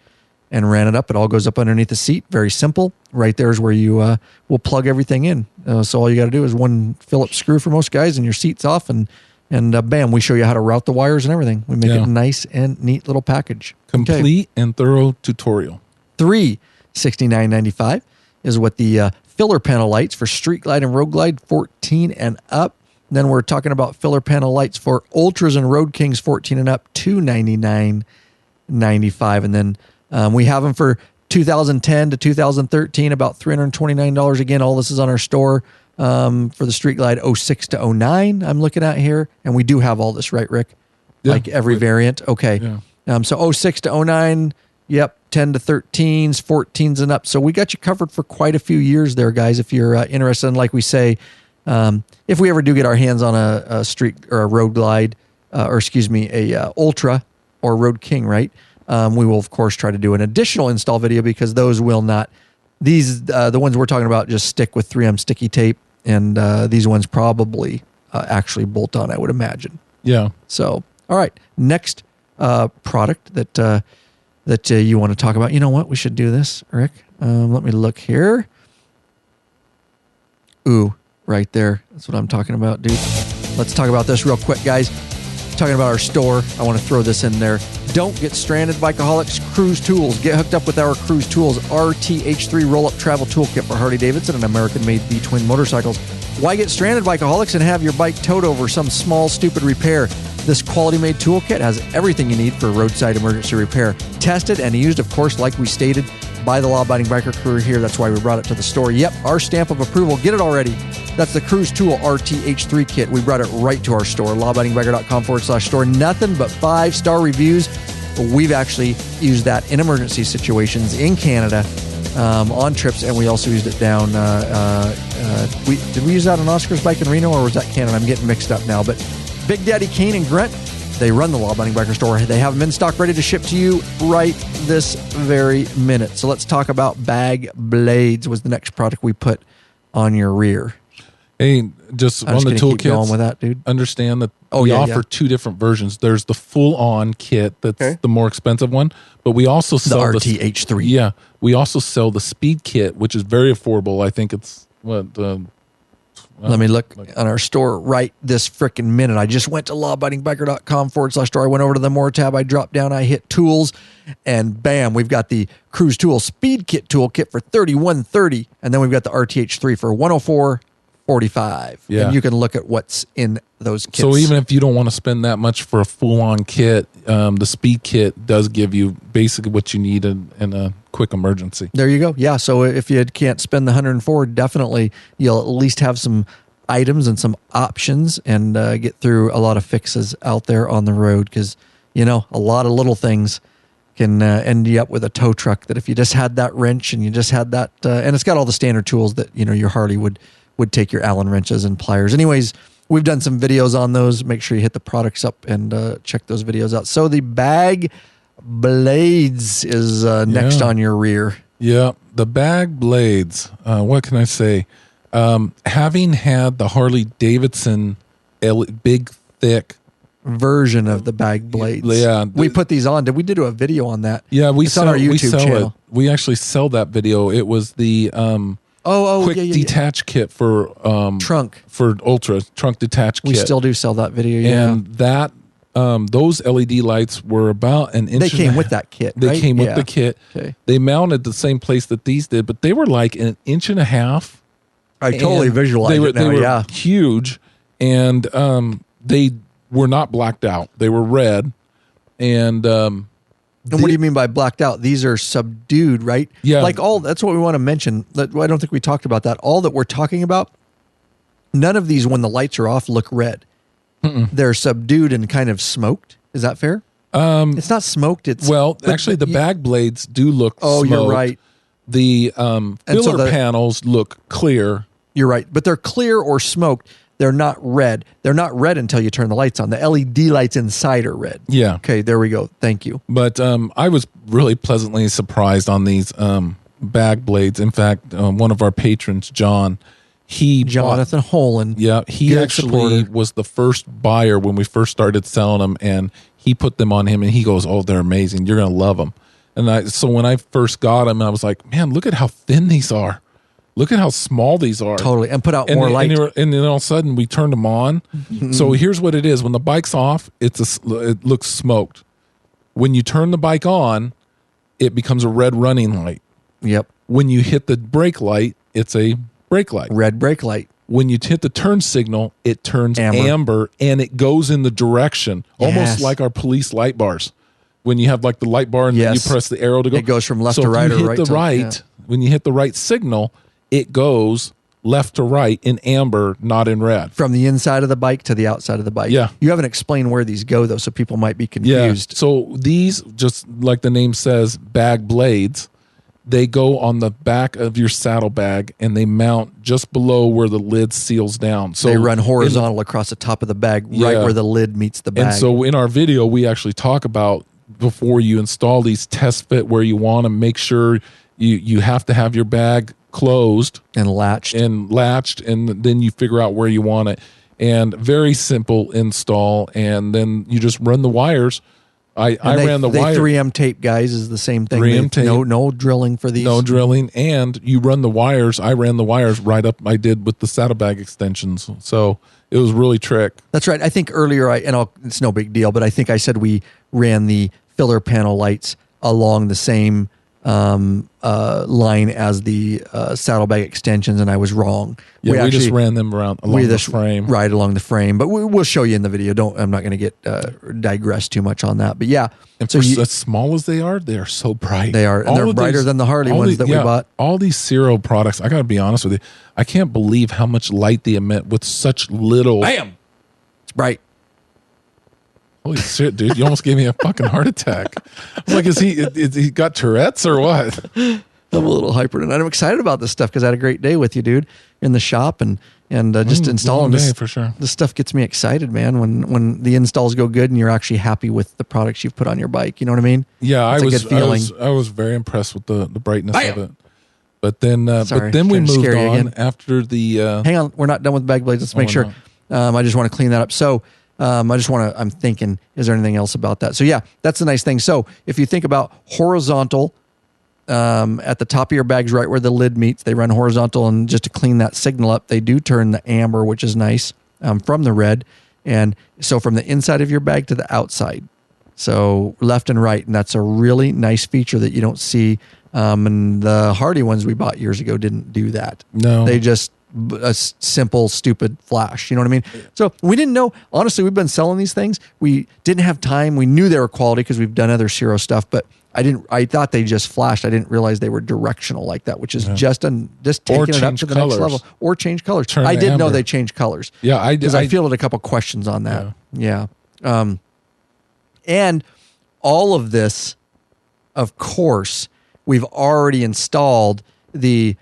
S2: and ran it up. It all goes up underneath the seat. Very simple. Right there is where you will plug everything in. So all you got to do is one Phillips screw for most guys, and your seat's off, and bam, we show you how to route the wires and everything. We make it a nice and neat little package.
S3: Complete and thorough tutorial.
S2: $369.95 is what the filler panel lights for Street Glide and Road Glide 14 and up. And then we're talking about filler panel lights for Ultras and Road Kings 14 and up, $299.95. And then we have them for 2010 to 2013, about $329. Again, all this is on our store. For the Street Glide 06 to 09, I'm looking at here. And we do have all this, right, Rick? Yeah, like every variant? Okay. Yeah. So 06 to 09, yep, 10 to 13s, 14s and up. So we got you covered for quite a few years there, guys, if you're interested. And like we say, if we ever do get our hands on a Street or a Road Glide, a Ultra or Road King, right? We will, of course, try to do an additional install video because those will not... the ones we're talking about just stick with 3M sticky tape, and these ones probably actually bolt on, I would imagine.
S3: Yeah.
S2: So, all right, next product that you want to talk about. You know what? We should do this, Rick. Let me look here. Ooh, right there. That's what I'm talking about, dude. Let's talk about this real quick, guys. Talking about our store, I want to throw this in there. Don't get stranded, Bikeaholics. Cruise Tools. Get hooked up with our Cruise Tools RTH3 roll-up travel toolkit for Harley-Davidson and American-made B-twin motorcycles. Why get stranded, Bikeaholics, and have your bike towed over some small, stupid repair? This quality-made toolkit has everything you need for roadside emergency repair. Tested and used, of course, like we stated, by the law-abiding biker crew here. That's why we brought it to the store. Yep, our stamp of approval. Get it already. That's the Cruise Tool RTH3 kit. We brought it right to our store, lawabidingbiker.com/store. Nothing but 5-star reviews. We've actually used that in emergency situations in Canada on trips, and we also used it down. Did we use that on Oscar's bike in Reno, or was that Canada? I'm getting mixed up now. But Big Daddy Kane and Grant, they run the Law Abiding Biker Store. They have them in stock ready to ship to you right this very minute. So let's talk about bag blades was the next product we put on your rear.
S3: Hey, just
S2: I'm
S3: on
S2: just
S3: the
S2: gonna keep going
S3: toolkits,
S2: with that, dude.
S3: understand that
S2: Oh,
S3: we
S2: yeah,
S3: offer
S2: yeah.
S3: two different versions. There's the full-on kit that's
S2: Okay.
S3: the more expensive one, but we also
S2: The
S3: sell
S2: RTH3.
S3: Yeah, we also sell the speed kit, which is very affordable. I think it's
S2: Let me look on our store right this freaking minute. I just went to lawabidingbiker.com/store. I went over to the more tab. I dropped down. I hit tools, and bam, we've got the Cruise Tool Speed Kit toolkit for $31.30, and then we've got the RTH3 for $104.45.
S3: Yeah.
S2: And you can look at what's in those kits.
S3: So even if you don't want to spend that much for a full-on kit, the speed kit does give you basically what you need in a quick emergency.
S2: There you go. Yeah. So if you can't spend the $104, definitely you'll at least have some items and some options and get through a lot of fixes out there on the road, because, a lot of little things can end you up with a tow truck that if you just had that wrench and you just had that, and it's got all the standard tools that, your Harley would take, your Allen wrenches and pliers. Anyways, we've done some videos on those. Make sure you hit the products up and check those videos out. So the bag blades is next on your rear.
S3: Yeah, the bag blades. What can I say? Having had the Harley Davidson big, thick
S2: version of the bag blades.
S3: Yeah.
S2: We put these on. Did we do a video on that?
S3: Yeah,
S2: it's on our YouTube channel.
S3: We actually sell that video. It was the quick detach kit for
S2: trunk
S3: for Ultra trunk detach kit.
S2: We still do sell that video. Yeah.
S3: And that those LED lights were about an inch.
S2: They came with that kit.
S3: They came with the kit.
S2: Okay.
S3: They mounted the same place that these did, but they were like an inch and a half.
S2: I totally visualized it now.
S3: They were huge, and they were not blacked out. They were red, and
S2: what do you mean by blacked out? These are subdued, right?
S3: Yeah.
S2: Like that's what we want to mention. I don't think we talked about that. All that we're talking about, none of these, when the lights are off, look red. They're subdued and kind of smoked. Is that fair? It's not smoked.
S3: Actually, the bag blades do look smoked.
S2: You're right.
S3: The filler panels look clear.
S2: You're right. But they're clear or smoked. They're not red. They're not red until you turn the lights on. The LED lights inside are red.
S3: Yeah.
S2: Okay, there we go. Thank you.
S3: But I was really pleasantly surprised on these bag blades. In fact, one of our patrons, Jonathan
S2: Holan.
S3: Yeah, he actually was the first buyer when we first started selling them, and he put them on him, and he goes, "Oh, they're amazing. You're going to love them." And so when I first got them, I was like, "Man, look at how thin these are. Look at how small these are."
S2: Totally. And put out more light.
S3: And then all of a sudden we turned them on. So here's what it is. When the bike's off, it looks smoked. When you turn the bike on, it becomes a red running light.
S2: Yep.
S3: When you hit the brake light, it's a brake light.
S2: Red brake light.
S3: When you hit the turn signal, it turns amber and it goes in the direction, almost like our police light bars. When you have like the light bar and then you press the arrow to go.
S2: It goes from left to right or right.
S3: When you hit the right signal, it goes left to right in amber, not in red.
S2: From the inside of the bike to the outside of the bike.
S3: Yeah.
S2: You haven't explained where these go, though, so people might be confused.
S3: Yeah. So these, just like the name says, bag blades, they go on the back of your saddlebag and they mount just below where the lid seals down. So
S2: they run horizontal across the top of the bag, right where the lid meets the bag.
S3: And so in our video, we actually talk about, before you install these, test fit where you want to, make sure you have to have your bag closed
S2: and latched,
S3: and then you figure out where you want it. And very simple install, and then you just run the wires. I ran the wire.
S2: 3M tape, guys, is the same thing.
S3: 3M tape.
S2: No drilling for these.
S3: No drilling, and you run the wires. I ran the wires right up. I did with the saddlebag extensions, so it was really trick.
S2: That's right. I think earlier, it's no big deal, but I think I said we ran the filler panel lights along the same line as the saddlebag extensions, and I was wrong.
S3: Yeah, we just ran them along the frame.
S2: Right along the frame, but we'll show you in the video. I'm not going to get digress too much on that. But yeah,
S3: and so as small as they are so bright.
S2: They are, and they're brighter than the Harley ones that we bought.
S3: All these Ciro products, I got to be honest with you, I can't believe how much light they emit with such little.
S2: Bam! It's bright.
S3: Holy shit, dude! You almost gave me a fucking heart attack. I was like, is he got Tourette's or what?
S2: I'm a little hyper tonight. I'm excited about this stuff because I had a great day with you, dude, in the shop and just installing this.
S3: For sure.
S2: This stuff gets me excited, man. When the installs go good and you're actually happy with the products you've put on your bike. You know what I mean?
S3: Yeah,
S2: It's a good feeling.
S3: I was very impressed with the brightness of it. But then
S2: Sorry,
S3: we
S2: trying to
S3: moved
S2: scare you
S3: on
S2: again.
S3: after the.
S2: Hang on, we're not done with bag blades. Let's make sure. I just want to clean that up. So I'm thinking, is there anything else about that? So yeah, that's the nice thing. So if you think about horizontal, at the top of your bags, right where the lid meets, they run horizontal, and just to clean that signal up, they do turn the amber, which is nice, from the red. And so from the inside of your bag to the outside. So left and right. And that's a really nice feature that you don't see. And the Harley ones we bought years ago didn't do that.
S3: No.
S2: They just, a simple, stupid flash. You know what I mean? So we didn't know. Honestly, we've been selling these things. We didn't have time. We knew they were quality because we've done other Ciro stuff, but I thought they just flashed. I didn't realize they were directional like that, which is just taking it up to the next level. Or change colors. I didn't know they change colors.
S3: Yeah, I did.
S2: Because I fielded a couple questions on that. Yeah. And all of this, of course, we've already installed the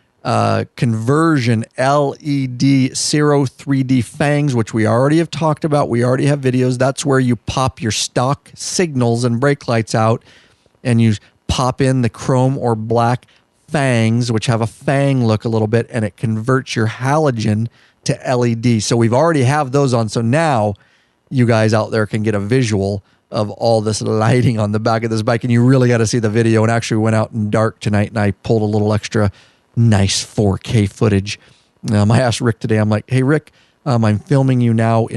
S2: conversion LED Ciro 3D fangs, which we already have talked about. We already have videos. That's where you pop your stock signals and brake lights out, and you pop in the chrome or black fangs, which have a fang look a little bit, and it converts your halogen to LED. So we've already have those on. So now you guys out there can get a visual of all this lighting on the back of this bike, and you really got to see the video. And actually went out in dark tonight, and I pulled a little extra nice 4K footage. I asked Rick today, I'm like, hey, Rick, I'm filming you now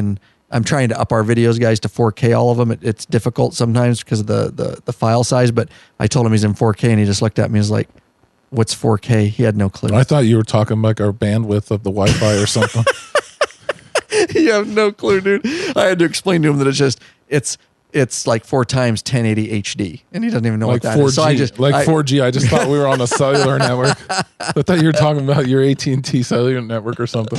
S2: I'm trying to up our videos, guys, to 4K, all of them. It's difficult sometimes because of the file size, but I told him he's in 4K, and he just looked at me and was like, what's 4K? He had no clue. I
S3: thought you were talking like our bandwidth of the Wi-Fi or something.
S2: You have no clue, dude. I had to explain to him that it's like 4 times 1080 HD, and he doesn't even know
S3: like
S2: what that
S3: 4G,
S2: is. So
S3: 4G. I just thought we were on a cellular network. I thought you were talking about your AT&T cellular network or something.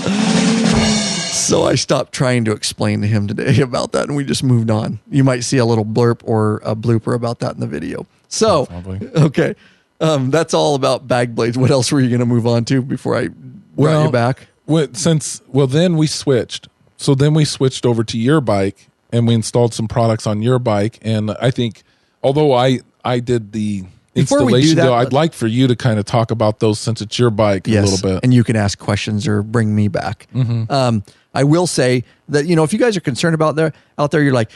S2: So I stopped trying to explain to him today about that, and we just moved on. You might see a little blurb or a blooper about that in the video. So, okay. That's all about bag blades. What else were you going to move on to before I brought you back?
S3: Then we switched. So then we switched over to your bike, and we installed some products on your bike. And I think, although I did the installation deal, I'd like for you to kind of talk about those since it's your bike a little bit.
S2: And you can ask questions or bring me back. I will say that, if you guys are concerned about out there, you're like,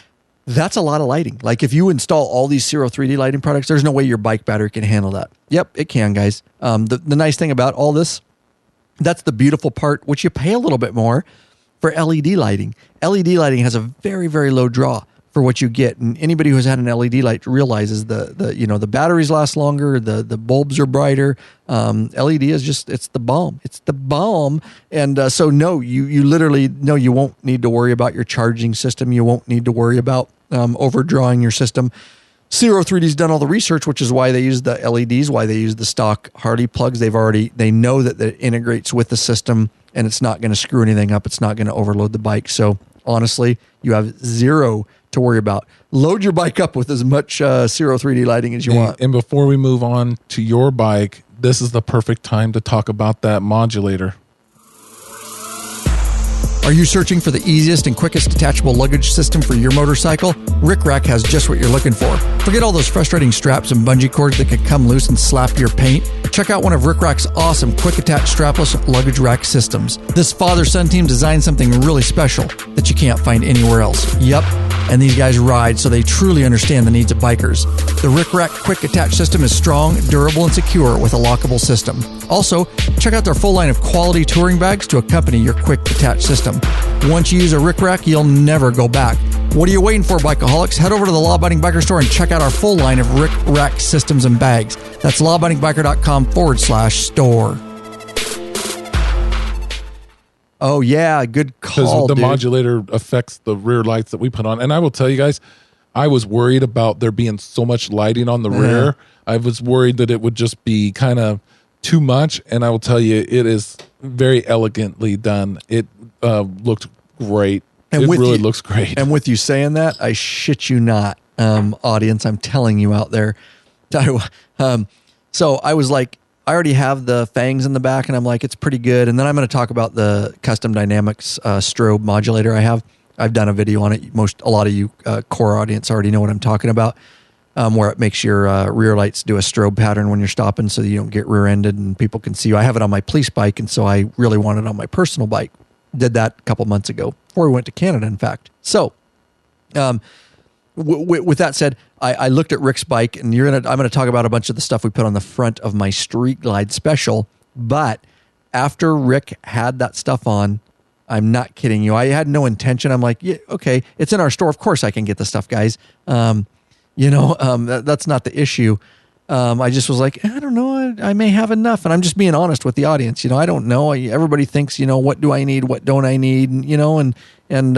S2: that's a lot of lighting. Like if you install all these Ciro 3D lighting products, there's no way your bike battery can handle that. Yep, it can, guys. The nice thing about all this, that's the beautiful part, which you pay a little bit more for LED lighting. LED lighting has a very, very low draw for what you get. And anybody who's had an LED light realizes the batteries last longer, the bulbs are brighter. LED is it's the bomb. It's the bomb. And so no, you literally, no, you won't need to worry about your charging system. You won't need to worry about overdrawing your system. Ciro 3D's done all the research, which is why they use the LEDs, why they use the stock Harley plugs. They know that it integrates with the system, and it's not going to screw anything up. It's not going to overload the bike. So honestly, you have zero to worry about. Load your bike up with as much Ciro 3D lighting as you want.
S3: And before we move on to your bike, this is the perfect time to talk about that modulator.
S2: Are you searching for the easiest and quickest detachable luggage system for your motorcycle? Rick Rack has just what you're looking for. Forget all those frustrating straps and bungee cords that could come loose and slap your paint. Check out one of Rick Rack's awesome quick attach strapless luggage rack systems. This father-son team designed something really special that you can't find anywhere else. Yup, and these guys ride, so they truly understand the needs of bikers. The Rick Rack quick attach system is strong, durable, and secure with a lockable system. Also, check out their full line of quality touring bags to accompany your quick attach system. Once you use a Rick Rack, you'll never go back. What are you waiting for, bikeaholics? Head over to the Law Abiding Biker store and check out our full line of Rick Rack systems and bags. That's lawabidingbiker.com/store. Oh, yeah, good call,
S3: because the modulator affects the rear lights that we put on. And I will tell you guys, I was worried about there being so much lighting on the rear. I was worried that it would just be kind of too much. And I will tell you, it is very elegantly done. It looked great. And it really looks great.
S2: And with you saying that, I shit you not, audience, I'm telling you out there. So I was like, I already have the fangs in the back, and I'm like, it's pretty good. And then I'm going to talk about the Custom Dynamics strobe modulator I have. I've done a video on it. A lot of you core audience already know what I'm talking about. where it makes your rear lights do a strobe pattern when you're stopping so you don't get rear-ended and people can see you. I have it on my police bike, and so I really want it on my personal bike. Did that a couple months ago before we went to Canada, in fact. So with that said, I looked at Rick's bike, and I'm going to talk about a bunch of the stuff we put on the front of my Street Glide Special. But after Rick had that stuff on, I'm not kidding you, I had no intention. I'm like, yeah, okay, it's in our store. Of course I can get the stuff, guys. That's not the issue. I just was like, I don't know, I may have enough. And I'm just being honest with the audience. I don't know. Everybody thinks, what do I need? What don't I need? And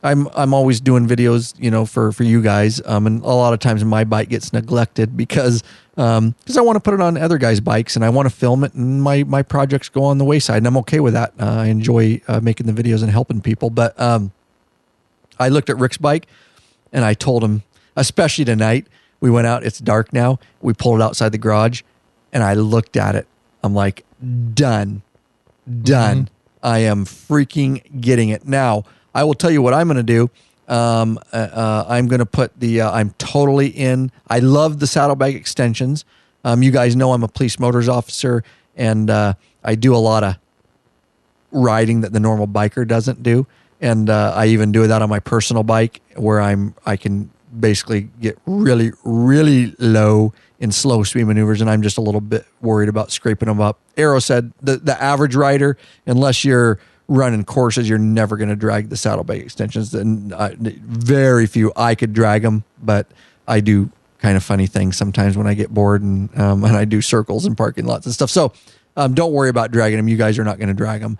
S2: I'm always doing videos, for you guys. And a lot of times my bike gets neglected because I want to put it on other guys' bikes and I want to film it, and my projects go on the wayside, and I'm okay with that. I enjoy making the videos and helping people. But I looked at Rick's bike and I told him, especially tonight, we went out, it's dark now, we pulled it outside the garage, and I looked at it. I'm like, done. Mm-hmm. I am freaking getting it. Now, I will tell you what I'm going to do. I'm going to put I'm totally in. I love the saddlebag extensions. You guys know I'm a police motors officer, and I do a lot of riding that the normal biker doesn't do. And I even do that on my personal bike, where I can basically get really, really low in slow speed maneuvers, and I'm just a little bit worried about scraping them up. Arrow said the average rider, unless you're running courses, you're never going to drag the saddlebag extensions. And very few. I could drag them, but I do kind of funny things sometimes when I get bored, and I do circles in parking lots and stuff. So don't worry about dragging them. You guys are not going to drag them.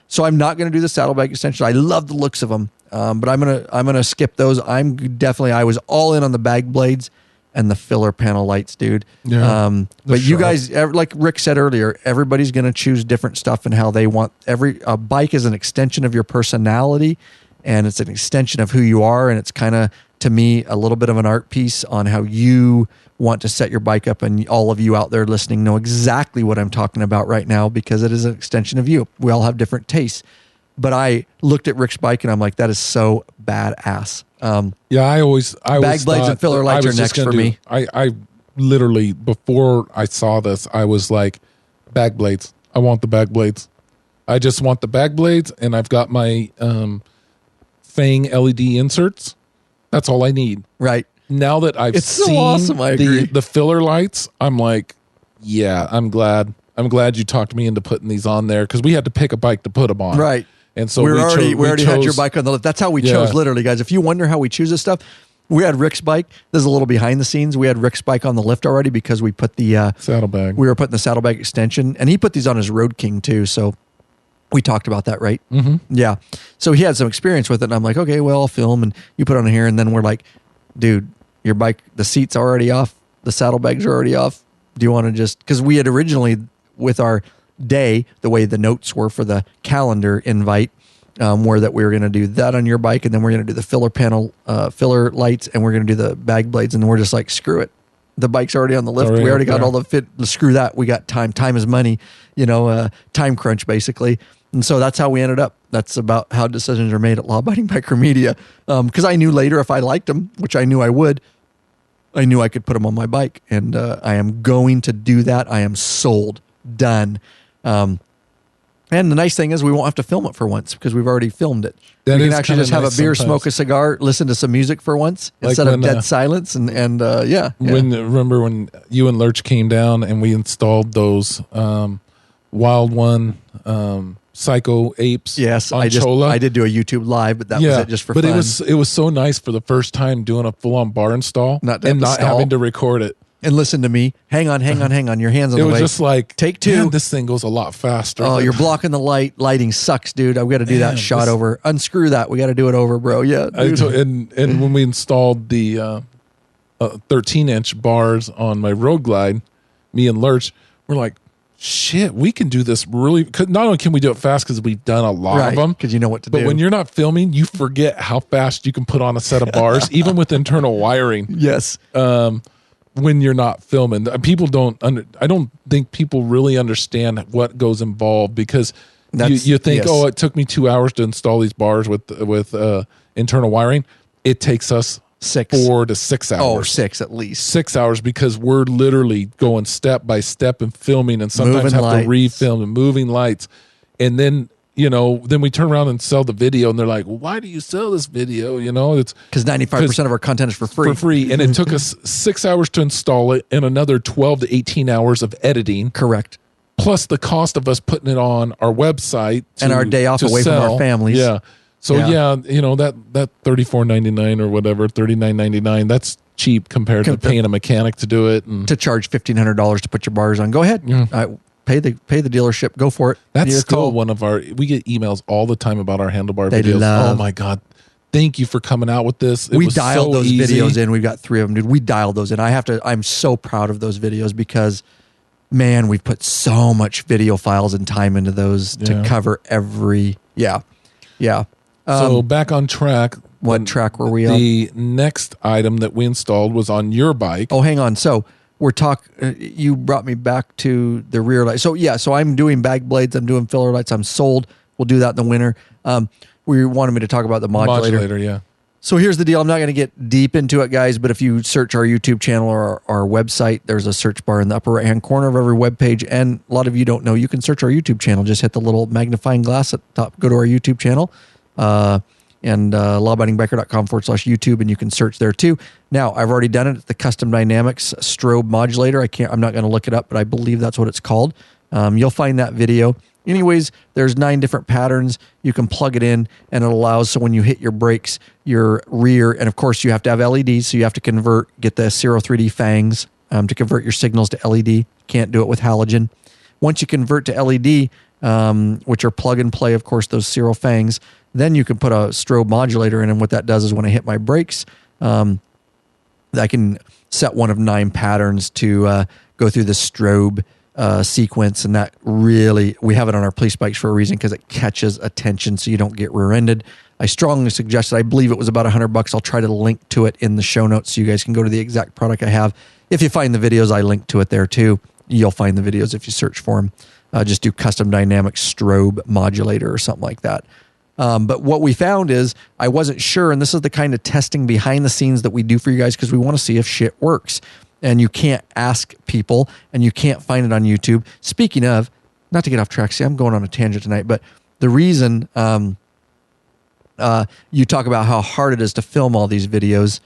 S2: So I'm not going to do the saddlebag extension. I love the looks of them. But I'm gonna skip those. I was all in on the bag blades and the filler panel lights, dude. Yeah. But you guys, like Rick said earlier, everybody's gonna choose different stuff and how they want. A bike is an extension of your personality, and it's an extension of who you are. And it's kind of, to me, a little bit of an art piece on how you want to set your bike up. And all of you out there listening know exactly what I'm talking about right now, because it is an extension of you. We all have different tastes. But I looked at Rick's bike and I'm like, that is so badass.
S3: I always
S2: bag blades and filler lights are next for me.
S3: I literally, before I saw this, I was like, bag blades. I want the bag blades. I just want the bag blades, and I've got my Fang LED inserts. That's all I need.
S2: Right.
S3: Now that I've seen
S2: awesome,
S3: the filler lights, I'm like, yeah, I'm glad you talked me into putting these on there, because we had to pick a bike to put them on.
S2: Right.
S3: And so
S2: we already had your bike on the lift. That's how we chose, literally, guys. If you wonder how we choose this stuff, we had Rick's bike. This is a little behind the scenes. We had Rick's bike on the lift already because we put the
S3: saddlebag.
S2: We were putting the saddlebag extension, and he put these on his Road King too. So we talked about that, right?
S3: Mm-hmm.
S2: Yeah. So he had some experience with it, and I'm like, okay, well, I'll film, and you put it on here, and then we're like, dude, your bike, the seat's already off, the saddlebags are already off. Do you want to just? Because we had originally, with our day, the way the notes were for the calendar invite, were that we were going to do that on your bike, and then we're going to do the filler panel, filler lights, and we're going to do the bag blades, and then we're just like, screw it. The bike's already on the lift. We already got all the fit. Screw that. We got time. Time is money, time crunch, basically. And so that's how we ended up. That's about how decisions are made at Law Abiding Biker Media. Because I knew later, if I liked them, which I knew I would, I knew I could put them on my bike. And I am going to do that. I am sold. Done. And the nice thing is we won't have to film it for once, because we've already filmed it. We can actually just have a beer, smoke a cigar, listen to some music for once, instead of dead silence. And
S3: Remember when you and Lurch came down and we installed those Wild One Psycho Apes?
S2: Yes,
S3: on Chola?
S2: I did do a YouTube live, but that was it, just for fun.
S3: But it was so nice for the first time doing a full-on bar install
S2: not
S3: having to record it.
S2: And listen to me. Hang on. Your hands on the way.
S3: It was just like,
S2: take two.
S3: Man, this thing goes a lot faster.
S2: Oh, you're blocking the light. Lighting sucks, dude. I've got to do that shot over. Unscrew that. We got to do it over, bro. Yeah.
S3: And when we installed the 13-inch bars on my Road Glide, me and Lurch, we're like, shit, we can do this really. Not only can we do it fast because we've done a lot of them,
S2: because you know what to do.
S3: But when you're not filming, you forget how fast you can put on a set of bars, even with internal wiring.
S2: Yes.
S3: When you're not filming, people I don't think people really understand what goes involved, because you think, oh, it took me 2 hours to install these bars with internal wiring. It takes us
S2: 6.
S3: 4 to 6 hours.
S2: Oh, 6 at least.
S3: 6 hours, because we're literally going step by step and filming, and sometimes
S2: Moving
S3: have
S2: lights.
S3: to refilm and moving lights. And then, then we turn around and sell the video, and they're like, well, why do you sell this video? It's
S2: Because 95% of our content is for free.
S3: for free. And it took us 6 hours to install it and another 12 to 18 hours of editing.
S2: Correct.
S3: Plus the cost of us putting it on our website
S2: And our day off
S3: to
S2: away from
S3: sell.
S2: our families.
S3: Yeah. So
S2: Yeah.
S3: that $34.99 or whatever, $39.99, that's cheap compared to paying a mechanic to do it. And
S2: To charge $1,500 to put your bars on. Go ahead.
S3: Yeah.
S2: Pay the dealership. Go for it.
S3: that's
S2: You're
S3: still
S2: cool.
S3: one of we get emails all the time about our handlebar
S2: They
S3: videos.
S2: love-
S3: Oh my God. Thank you for coming out with this. It
S2: We
S3: was
S2: dialed
S3: so
S2: those
S3: easy.
S2: videos in. We've got 3 of them, dude. We dialed those in. I'm so proud of those videos because, man, we've put so much video files and time into those to
S3: Yeah.
S2: cover every. Yeah.
S3: So back on track.
S2: What track were we on?
S3: The next item that we installed was on your bike.
S2: Oh, hang on. So you brought me back to the rear light. So I'm doing bag blades. I'm doing filler lights. I'm sold. We'll do that in the winter. We wanted me to talk about the modulator.
S3: Yeah.
S2: So here's the deal. I'm not going to get deep into it, guys, but if you search our YouTube channel or our website, there's a search bar in the upper right-hand corner of every web page. And a lot of you don't know, you can search our YouTube channel. Just hit the little magnifying glass at the top. Go to our YouTube channel and lawabidingbiker.com/YouTube, and you can search there too. Now, I've already done it. It's the Custom Dynamics Strobe Modulator. I'm not going to look it up, but I believe that's what it's called. You'll find that video. Anyways, there's 9 different patterns. You can plug it in, and it allows, so when you hit your brakes, your rear, and of course you have to have LEDs, so you have to get the Ciro 3D fangs to convert your signals to LED. Can't do it with halogen. Once you convert to LED, which are plug and play, of course, those Ciro fangs, then you can put a strobe modulator in, and what that does is when I hit my brakes, I can set one of 9 patterns to go through the strobe sequence, and that really, we have it on our police bikes for a reason, because it catches attention so you don't get rear-ended. I strongly suggest it. I believe it was about $100. I'll try to link to it in the show notes so you guys can go to the exact product I have. If you find the videos, I link to it there too. You'll find the videos if you search for them. Just do Custom Dynamic Strobe Modulator or something like that. But what we found is, I wasn't sure, and this is the kind of testing behind the scenes that we do for you guys, because we want to see if shit works. And you can't ask people, and you can't find it on YouTube. Speaking of, not to get off track, see, I'm going on a tangent tonight, but the reason you talk about how hard it is to film all these videos,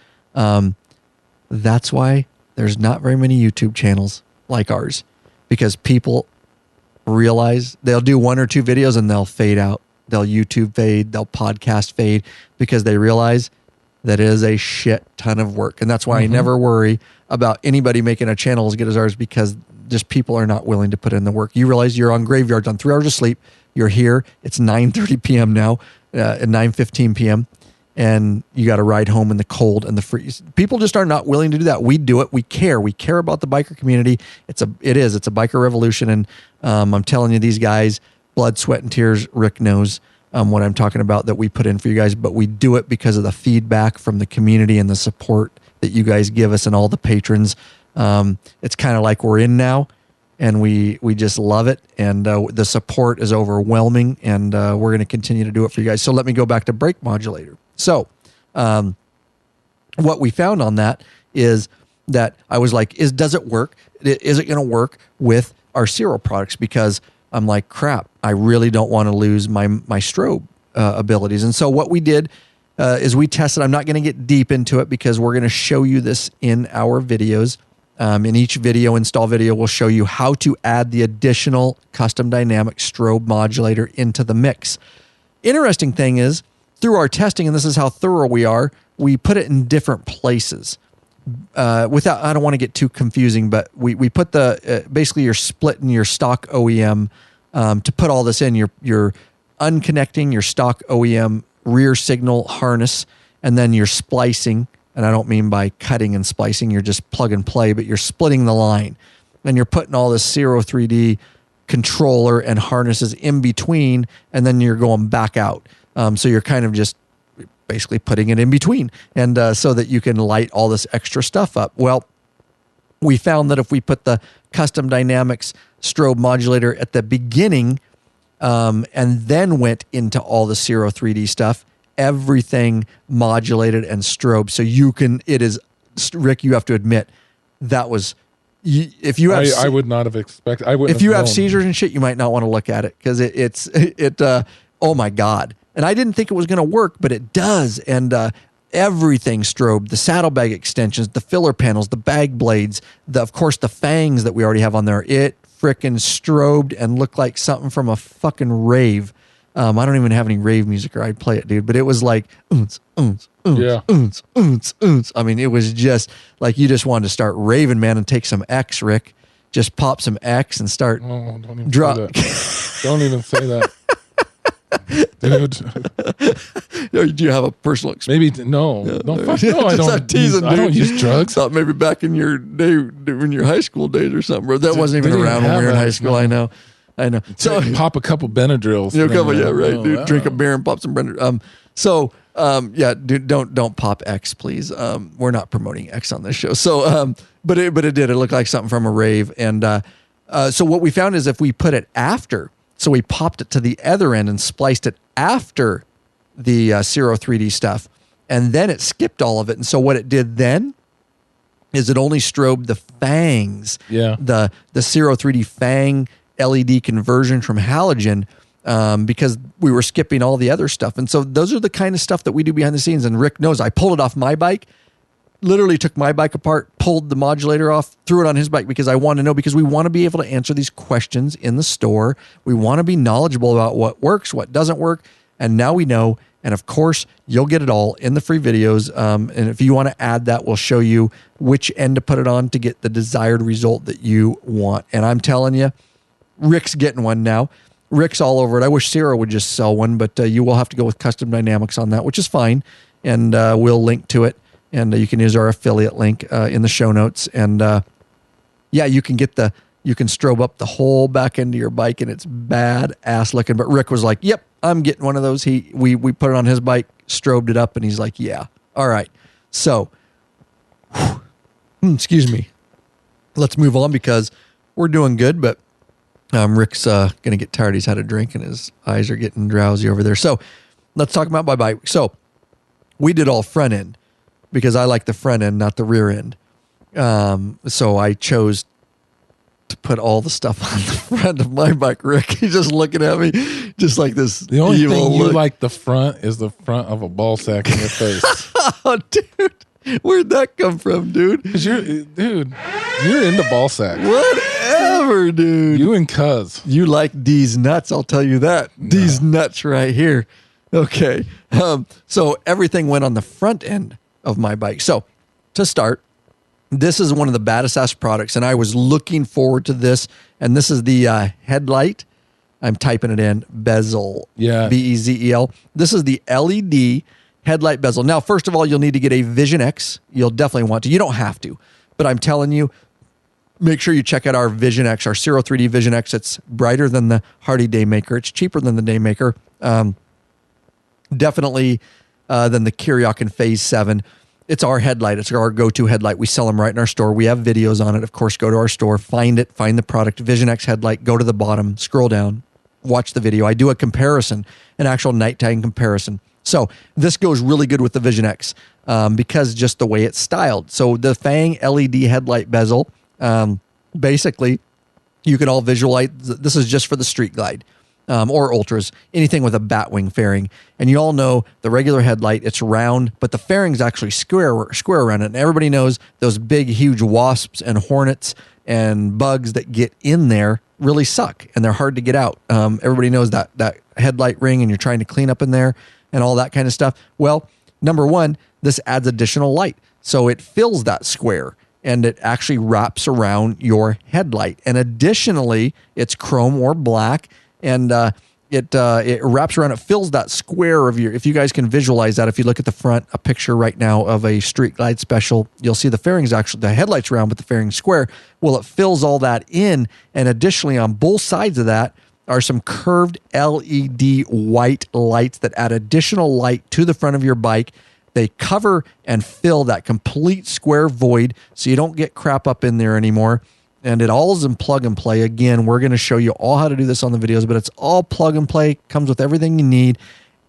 S2: that's why there's not very many YouTube channels like ours, because people realize they'll do 1 or 2 videos and they'll fade out. They'll YouTube fade, they'll podcast fade, because they realize that it is a shit ton of work. And that's why I never worry about anybody making a channel as good as ours, because just people are not willing to put in the work. You realize you're on graveyards on 3 hours of sleep. You're here. It's 9:30 p.m. now, at 9:15 p.m. And you got to ride home in the cold and the freeze. People just are not willing to do that. We do it. We care. We care about the biker community. It's a biker revolution. And I'm telling you, these guys, blood, sweat, and tears. Rick knows what I'm talking about, that we put in for you guys, but we do it because of the feedback from the community and the support that you guys give us and all the patrons. It's kind of like we're in now, and we just love it. And the support is overwhelming, and we're going to continue to do it for you guys. So let me go back to brake modulator. So what we found on that is that I was like, does it work? Is it going to work with our Ciro products? Because I'm like, crap, I really don't want to lose my strobe abilities. And so what we did is we tested. I'm not going to get deep into it because we're going to show you this in our videos. In each install video, we'll show you how to add the additional custom dynamic strobe modulator into the mix. Interesting thing is, through our testing, and this is how thorough we are, we put it in different places. I don't want to get too confusing, but we put basically you're splitting your stock OEM to put all this in. You're unconnecting your stock OEM rear signal harness, and then you're splicing. And I don't mean by cutting and splicing, you're just plug and play, but you're splitting the line. And you're putting all this Ciro 3D controller and harnesses in between, and then you're going back out. So you're kind of just basically putting it in between, and so that you can light all this extra stuff up. Well, we found that if we put the Custom Dynamics strobe modulator at the beginning, and then went into all the Ciro 3D stuff, everything modulated and strobe. So Rick, you have to admit that was, if you have,
S3: I would not have expected. I would.
S2: If you have seizures and shit, you might not want to look at it because oh my God. And I didn't think it was going to work, but it does. And everything strobed, the saddlebag extensions, the filler panels, the bag blades, of course, the fangs that we already have on there. It frickin' strobed and looked like something from a fucking rave. I don't even have any rave music or I'd play it, dude. But it was like, oons, oons, oons,
S3: Yeah.
S2: oons, oons, oons. I mean, it was just like you just wanted to start raving, man, and take some X, Rick. Just pop some X and start.
S3: Oh, don't even say that. Don't even say that. Dude.
S2: Do you have a personal experience?
S3: Maybe, no. No, fuck no. I don't use drugs.
S2: Thought maybe back in your day, in your high school days or something, bro. That wasn't even around when we were in high school. No. I know. So
S3: pop a couple Benadryls.
S2: Dude. Drink a beer and pop some Benadryl. Dude, don't pop X, please. We're not promoting X on this show. So, but it did. It looked like something from a rave. And so what we found is if we put it after, so we popped it to the other end and spliced it after the Ciro 3D stuff, and then it skipped all of it. And so what it did then is it only strobed the fangs.
S3: Yeah.
S2: The Ciro 3D fang LED conversion from halogen, because we were skipping all the other stuff. And so those are the kind of stuff that we do behind the scenes. And Rick knows I pulled it off my bike, literally took my bike apart, pulled the modulator off, threw it on his bike because I want to know, because we want to be able to answer these questions in the store. We want to be knowledgeable about what works, what doesn't work. And now we know. And of course, you'll get it all in the free videos. And if you want to add that, we'll show you which end to put it on to get the desired result that you want. And I'm telling you, Rick's getting one now. Rick's all over it. I wish Ciro would just sell one, but you will have to go with Custom Dynamics on that, which is fine. And we'll link to it. And you can use our affiliate link in the show notes. And you can strobe up the whole back end of your bike, and it's badass looking. But Rick was like, yep, I'm getting one of those. We put it on his bike, strobed it up, and he's like, yeah, all right. So, excuse me. Let's move on because we're doing good, but Rick's going to get tired. He's had a drink and his eyes are getting drowsy over there. So let's talk about my bike. So we did all front end because I like the front end, not the rear end. So I chose to put all the stuff on the front of my bike. Rick, he's just looking at me just like this.
S3: The only
S2: evil
S3: thing you
S2: look.
S3: like the front is the front of a ball sack in your face.
S2: Oh, dude. Where'd that come from, dude?
S3: Because you're into ball sacks.
S2: Whatever, dude.
S3: You and Cuz.
S2: You like D's nuts, I'll tell you that. No. D's nuts right here. Okay. So everything went on the front end of my bike. So to start, this is one of the baddest ass products, and I was looking forward to this. And this is the headlight. I'm typing it in. Bezel.
S3: Yeah.
S2: Bezel. This is the LED headlight bezel. Now, first of all, you'll need to get a Vision X. You'll definitely want to. You don't have to, but I'm telling you, make sure you check out our Vision X, our Ciro 3D Vision X. It's brighter than the Harley Daymaker. It's cheaper than the Daymaker. Definitely than the Kiriakin Phase 7. It's our headlight. It's our go-to headlight. We sell them right in our store. We have videos on it. Of course, go to our store, find the product, Vision X headlight, go to the bottom, scroll down, watch the video. I do a comparison, an actual nighttime comparison. So this goes really good with the Vision X because just the way it's styled. So the Fang LED headlight bezel, basically, you can all visualize. This is just for the Street Glide or Ultras, anything with a batwing fairing. And you all know the regular headlight, it's round, but the fairing's actually square around it. And everybody knows those big, huge wasps and hornets and bugs that get in there really suck, and they're hard to get out. Everybody knows that headlight ring, and you're trying to clean up in there and all that kind of stuff. Well, number one, this adds additional light. So it fills that square and it actually wraps around your headlight. And additionally, it's chrome or black, and it wraps around, it fills that square of your, if you guys can visualize that, if you look at the front, a picture right now of a Street Glide Special, you'll see the fairings actually, the headlight's round, but the fairing's square. Well, it fills all that in. And additionally, on both sides of that, are some curved LED white lights that add additional light to the front of your bike. They cover and fill that complete square void so you don't get crap up in there anymore. And it all is in plug and play. Again, we're going to show you all how to do this on the videos, but it's all plug and play, comes with everything you need,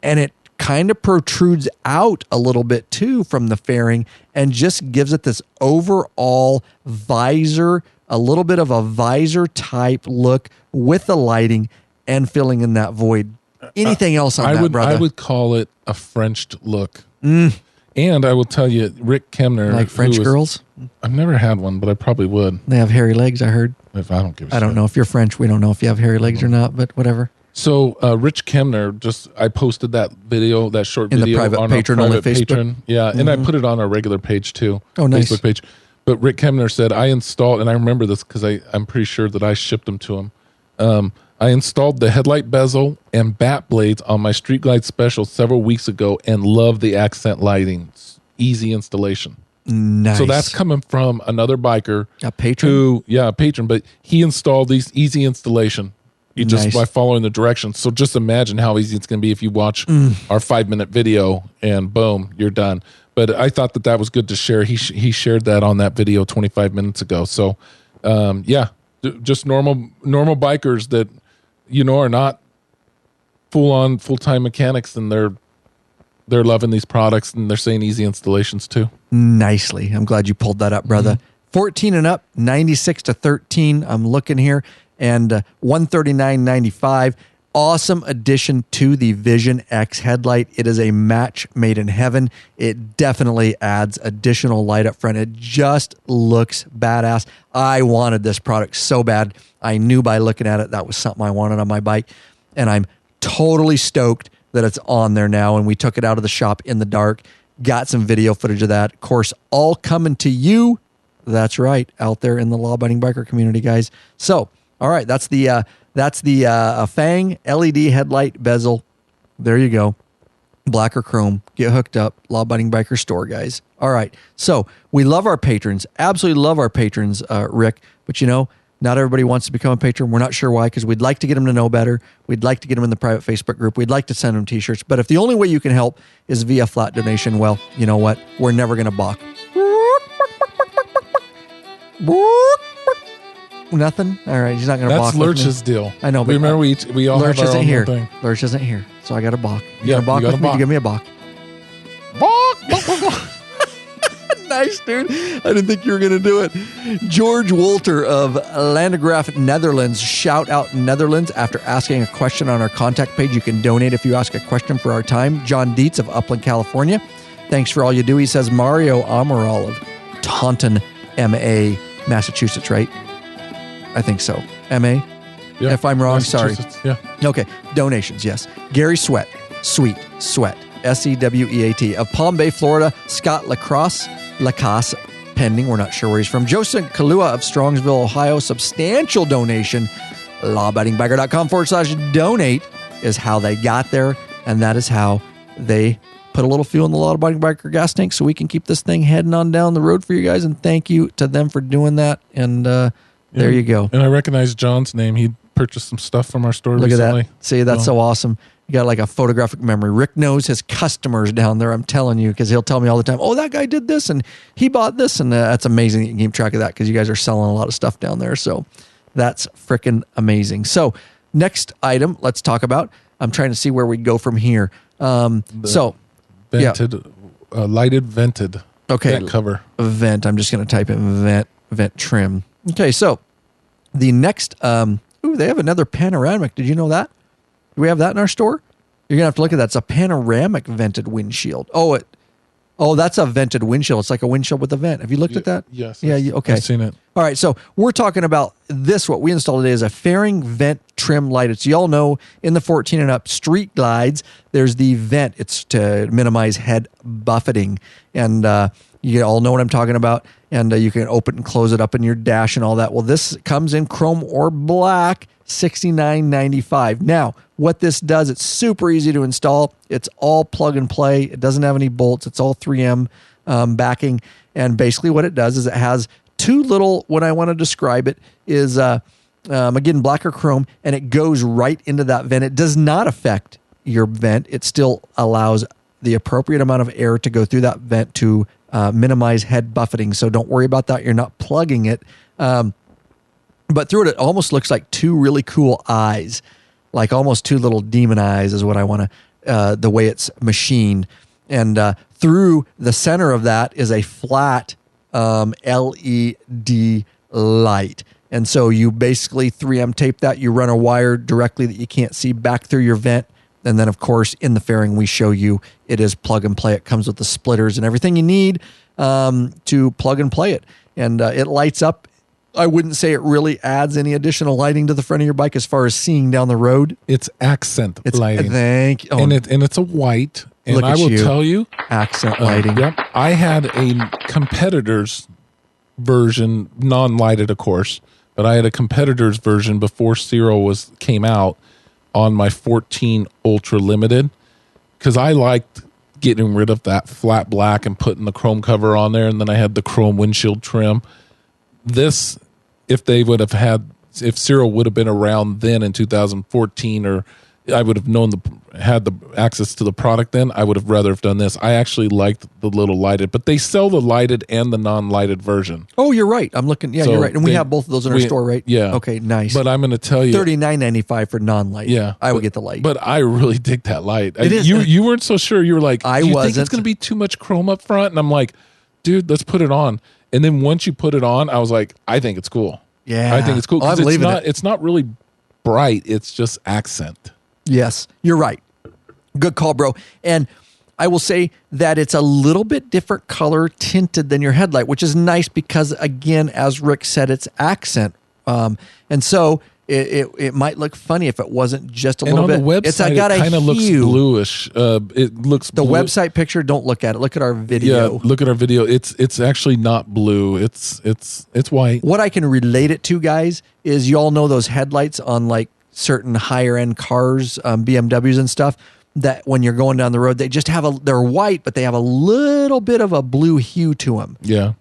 S2: and it kind of protrudes out a little bit too from the fairing and just gives it this overall visor, a little bit of a visor type look with the lighting and filling in that void. Anything else on that, brother?
S3: I would call it a Frenched look. And I will tell you, Rick Kemner.
S2: Like French girls?
S3: I've never had one, but I probably would.
S2: They have hairy legs, I heard.
S3: If I don't give a shit.
S2: I don't know if you're French. We don't know if you have hairy legs or not, but whatever.
S3: So Rich Kemner, I posted that video, that short
S2: in
S3: video
S2: the private
S3: on
S2: patron
S3: our
S2: on
S3: private
S2: the Facebook.
S3: Patron. Yeah, and I put it on our regular page too.
S2: Oh, nice.
S3: Facebook page. But Rick Kemner said, I installed, and I remember this because I'm pretty sure that I shipped them to him. I installed the headlight bezel and bat blades on my Street Glide Special several weeks ago and love the accent lighting. It's easy installation.
S2: Nice.
S3: So that's coming from another biker.
S2: A patron?
S3: A patron, but he installed these easy installation. You just by following the directions. So just imagine how easy it's going to be if you watch our 5-minute video and boom, you're done. But I thought that was good to share. He shared that on that video 25 minutes ago. So just normal bikers that are not full-time mechanics, and they're loving these products, and they're saying easy installations too.
S2: Nicely. I'm glad you pulled that up, brother. 14 and up, 96 to 13. I'm looking here, and $139.95. Awesome addition to the Vision X headlight. It is a match made in heaven. It definitely adds additional light up front. It just looks badass. I wanted this product so bad. I knew by looking at it that was something I wanted on my bike, and I'm totally stoked that it's on there now. And we took it out of the shop in the dark, got some video footage of that. Of course, all coming to you. That's right, out there in the law-abiding biker community, guys. So, all right, that's the Fang LED headlight bezel. There you go. Black or chrome. Get hooked up. Law-abiding biker store, guys. All right. So we love our patrons. Absolutely love our patrons, Rick. But not everybody wants to become a patron. We're not sure why, because we'd like to get them to know better. We'd like to get them in the private Facebook group. We'd like to send them T-shirts. But if the only way you can help is via flat donation, well, you know what? We're never going to balk. Nothing? All right, he's not going to balk.
S3: That's Lurch's deal.
S2: I know, but
S3: remember we all
S2: Lurch
S3: have our
S2: isn't
S3: own
S2: here.
S3: thing.
S2: Lurch isn't here, so I got to balk. You
S3: Yeah,
S2: gonna balk
S3: you gotta
S2: with me?
S3: balk.
S2: You give me a balk. Nice, dude. I didn't think you were going to do it. George Wolter of Landgraaf, Netherlands. Shout out Netherlands after asking a question on our contact page. You can donate if you ask a question for our time. John Dietz of Upland, California. Thanks for all you do. He says Mario Amaral of Taunton, MA, Massachusetts, right? I think so. MA?
S3: Yeah,
S2: if I'm wrong, sorry.
S3: Yeah.
S2: Okay. Donations, yes. Gary Sweat, Sweet, Sweat, SEWEAT of Palm Bay, Florida. Scott Lacasse, pending. We're not sure where he's from. Joseph Kalua of Strongsville, Ohio. Substantial donation. lawabidingbiker.com/donate is how they got there. And that is how they put a little fuel in the Law Abiding Biker gas tank so we can keep this thing heading on down the road for you guys. And thank you to them for doing that. And there you go.
S3: And I recognize John's name. He purchased some stuff from our store
S2: Look
S3: recently.
S2: at that. See, that's so awesome. You got like a photographic memory. Rick knows his customers down there, I'm telling you, because he'll tell me all the time, oh, that guy did this and he bought this. And that's amazing. You can keep track of that because you guys are selling a lot of stuff down there. So that's freaking amazing. So next item, let's talk about. I'm trying to see where we go from here.
S3: Lighted vented.
S2: Okay.
S3: Vent cover.
S2: Vent. I'm just going to type in vent trim. Okay. So the next, they have another panoramic. Did you know that? Do we have that in our store? You're going to have to look at that. It's a panoramic vented windshield. Oh, that's a vented windshield. It's like a windshield with a vent. Have you looked at that?
S3: Yes.
S2: Yeah. Okay.
S3: I've seen it.
S2: All right. So we're talking about this. What we installed today is a fairing vent trim lighted. So you all know in the 14 and up street glides, there's the vent. It's to minimize head buffeting. And you all know what I'm talking about. And you can open and close it up in your dash and all that. Well, this comes in chrome or black, $69.95. Now, what this does, it's super easy to install. It's all plug and play. It doesn't have any bolts. It's all 3M backing. And basically what it does is it has two little, when I want to describe it, is again, black or chrome, and it goes right into that vent. It does not affect your vent. It still allows the appropriate amount of air to go through that vent to minimize head buffeting. So don't worry about that. You're not plugging it. But through it almost looks like two really cool eyes, like almost two little demon eyes is what I want to the way it's machined. And through the center of that is a flat LED light. And so you basically 3M tape that. You run a wire directly that you can't see back through your vent. And then, of course, in the fairing, we show you it is plug and play. It comes with the splitters and everything you need to plug and play it. And it lights up. I wouldn't say it really adds any additional lighting to the front of your bike as far as seeing down the road.
S3: It's accent lighting.
S2: Thank you. Oh,
S3: and it's a white. And
S2: look
S3: I
S2: at
S3: will
S2: you.
S3: tell you.
S2: Accent lighting.
S3: Yep. I had a competitor's version, non-lighted, of course, but I had a competitor's version before Ciro came out on my 14 Ultra Limited, because I liked getting rid of that flat black and putting the chrome cover on there, and then I had the chrome windshield trim. This, if Ciro would have been around then in 2014, or I would have had the access to the product then, I would have rather have done this. I actually liked the little lighted, but they sell the lighted and the non-lighted version.
S2: Oh, you're right. I'm looking. Yeah,
S3: So
S2: you're right. And we have both of those in our store, right?
S3: Yeah.
S2: Okay, nice.
S3: But I'm going to tell you,
S2: $39.95 for non-light.
S3: Yeah,
S2: I would get the light.
S3: But I really dig that light.
S2: It is.
S3: You weren't so sure. You were like,
S2: I
S3: do you
S2: wasn't.
S3: think it's going to be too much chrome up front? And I'm like, dude, let's put it on. And then once you put it on, I was like, I think it's cool.
S2: Yeah.
S3: I think it's cool.
S2: Oh, I'm
S3: Because
S2: leaving it.
S3: it's not really bright. It's just accent.
S2: Yes, you're right. Good call, bro. And I will say that it's a little bit different color tinted than your headlight, which is nice because, again, as Rick said, it's accent. And so it might look funny if it wasn't just a little bit.
S3: And on the website, it kind of looks bluish. It looks
S2: the
S3: blue.
S2: website picture. Don't look at it. Look at our video.
S3: Yeah, look at our video. It's actually not blue. It's white.
S2: What I can relate it to, guys, is you all know those headlights on like certain higher end cars, BMWs and stuff, that when you're going down the road, they just they're white, but they have a little bit of a blue hue to them.
S3: Yeah.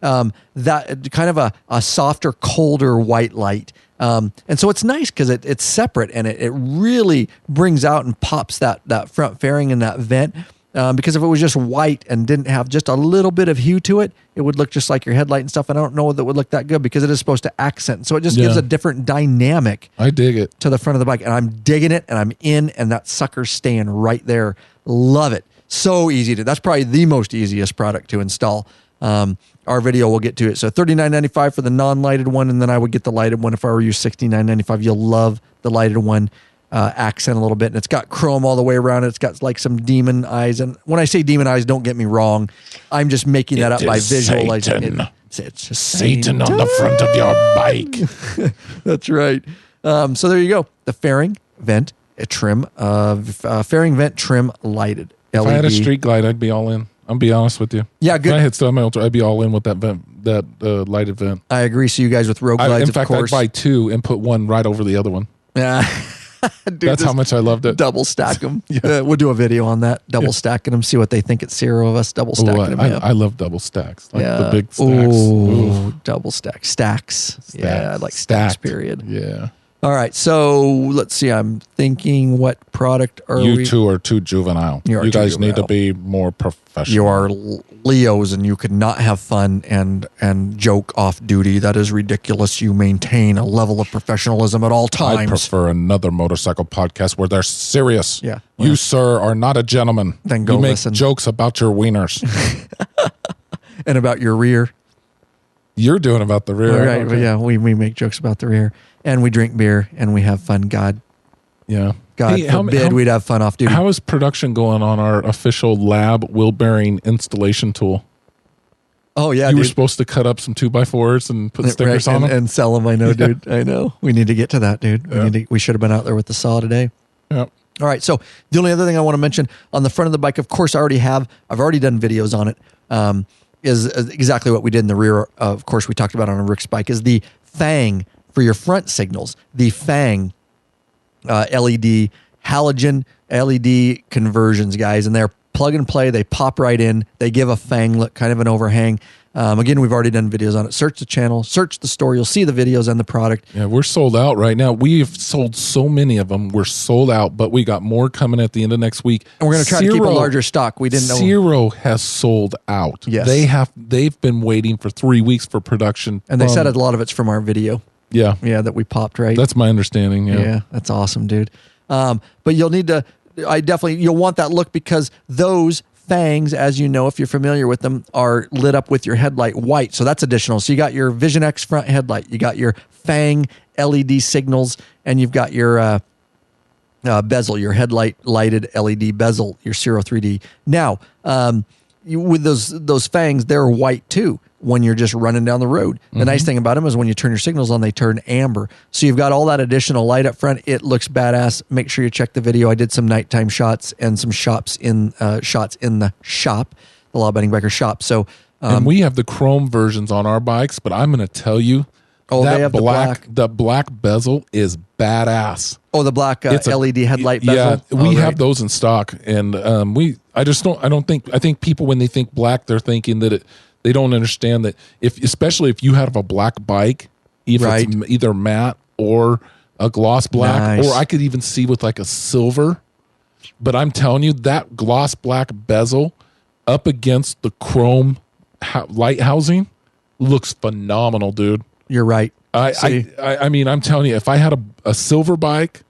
S2: That kind of a softer, colder white light. And so it's nice because it's separate and it really brings out and pops that front fairing and that vent. Because if it was just white and didn't have just a little bit of hue to it, it would look just like your headlight and stuff. And I don't know that it would look that good because it is supposed to accent. So it just gives a different dynamic.
S3: I dig it.
S2: To the front of the bike. And I'm digging it and I'm in and that sucker's staying right there. Love it. So easy that's probably the most easiest product to install. Our video will get to it. So $39.95 for the non-lighted one. And then I would get the lighted one if I were you, $69.95. You'll love the lighted one. Accent a little bit, and it's got chrome all the way around it. It's got like some demon eyes, and when I say demon eyes, don't get me wrong, I'm just making that up by visualizing it. It's just
S3: Satan on the front of your bike.
S2: That's right. So there you go. The fairing vent trim, fairing vent trim lighted LED.
S3: If I had a street glide, I'd be all in. I'm be honest with you.
S2: Yeah, good.
S3: If I had still my Ultra, I'd be all in with that vent, that lighted vent.
S2: I agree. So you guys with road glides,
S3: in fact,
S2: of course.
S3: I'd buy two and put one right over the other one.
S2: Yeah. Dude,
S3: that's how much I loved it.
S2: Double stack them.
S3: Yeah.
S2: We'll do a video on that. Double stacking them. See what they think at Ciro of us. Double stacking them.
S3: I love double stacks. Like the big stacks.
S2: Ooh, double stack. Stacks. Yeah, I like stacks, period.
S3: Yeah.
S2: All right. So let's see. I'm thinking what product are
S3: you
S2: we?
S3: You two are too juvenile. You guys need to be more professional.
S2: You are Leos and you could not have fun and joke off duty. That is ridiculous. You maintain a level of professionalism at all times.
S3: I prefer another motorcycle podcast where they're serious.
S2: Yeah.
S3: You, sir, are not a gentleman.
S2: Then go
S3: you make
S2: listen.
S3: Jokes about your wieners.
S2: And about your rear.
S3: You're doing about the rear.
S2: Right. Okay. Yeah, we make jokes about the rear. And we drink beer and we have fun. God forbid we'd have fun off duty.
S3: How is production going on our official lab wheel bearing installation tool?
S2: Oh, yeah,
S3: You were supposed to cut up some 2x4s and put stickers on them.
S2: And sell them. I know, dude. I know. We need to get to that, dude.
S3: Yeah.
S2: We should have been out there with the saw today.
S3: Yeah.
S2: All right. So the only other thing I want to mention on the front of the bike, of course, I've already done videos on it, is exactly what we did in the rear. Of course, we talked about on a Rick's bike is the Fang for your front signals. The Fang LED, halogen LED conversions, guys. And they're plug and play. They pop right in. They give a Fang look, kind of an overhang. Again, we've already done videos on it. Search the channel, search the store. You'll see the videos and the product.
S3: Yeah, we're sold out right now. We've sold so many of them. We're sold out, but we got more coming at the end of next week.
S2: And we're going to try to keep a larger stock. We didn't know.
S3: Ciro has sold out.
S2: Yes.
S3: They've been waiting for 3 weeks for production.
S2: And they said a lot of it's from our video.
S3: Yeah.
S2: Yeah, that we popped, right?
S3: That's my understanding. Yeah.
S2: Yeah, that's awesome, dude. But you'll need to you'll want that look because those fangs, as you know, if you're familiar with them, are lit up with your headlight white. So that's additional. So you got your Vision X front headlight, you got your fang LED signals, and you've got your bezel, your headlight lighted LED bezel, your Ciro 3D. Now, with those fangs, they're white too when you're just running down the road. The nice thing about them is when you turn your signals on, they turn amber. So you've got all that additional light up front. It looks badass. Make sure you check the video. I did some nighttime shots and some shots in the shop, the Law Abiding Biker shop. So,
S3: and we have the chrome versions on our bikes, but I'm going to tell you,
S2: they have
S3: the black bezel is badass.
S2: Oh, the black LED headlight bezel.
S3: Yeah, we have those in stock, and I think people, when they think black, they're thinking that they don't understand that especially if you have a black bike, if it's either matte or a gloss black, or I could even see with like a silver. But I'm telling you, that gloss black bezel up against the chrome light housing looks phenomenal, dude.
S2: You're right.
S3: I mean, I'm telling you, if I had a silver bike,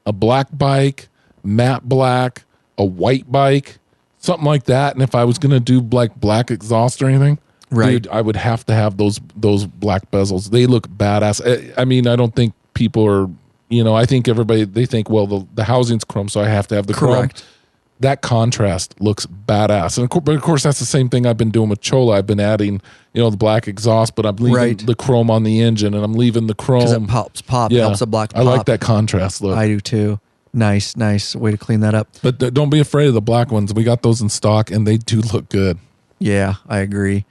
S3: a black bike, matte black, a white bike, something like that, and if I was going to do like black exhaust or anything, dude, I would have to have those black bezels. They look badass. I mean, I don't think people are, I think everybody, they think, well, the housing's chrome, so I have to have the chrome. That contrast looks badass. But of course, that's the same thing I've been doing with Chola. I've been adding, the black exhaust, but I'm leaving the chrome on the engine, and I'm leaving the chrome.
S2: Because it helps the black pop.
S3: I like that contrast look.
S2: I do too. Nice way to clean that up.
S3: But don't be afraid of the black ones. We got those in stock, and they do look good.
S2: Yeah, I agree.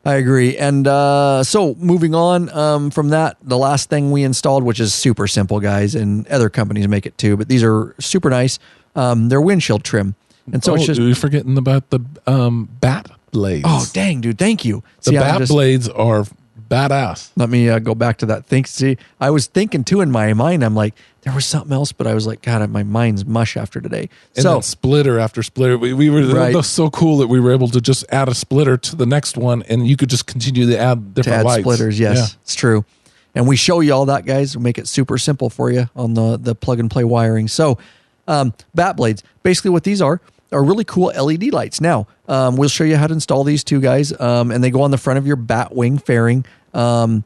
S2: And so moving on from that, the last thing we installed, which is super simple, guys, and other companies make it too, but these are super nice. They're windshield trim. And so it's just...
S3: You're forgetting about the bat blades.
S2: Oh, dang, dude. Thank you.
S3: The bat blades are badass.
S2: Let me go back to that. See, I was thinking too in my mind, I'm like, there was something else, but I was like, God, my mind's mush after today.
S3: And then splitter after splitter. We were that was so cool that we were able to just add a splitter to the next one, and you could just continue to add different lights.
S2: Splitters, yes, It's true. And we show you all that, guys. We make it super simple for you on the plug and play wiring. So, bat blades. Basically, what these are really cool LED lights. Now, we'll show you how to install these two, guys, and they go on the front of your bat wing fairing. And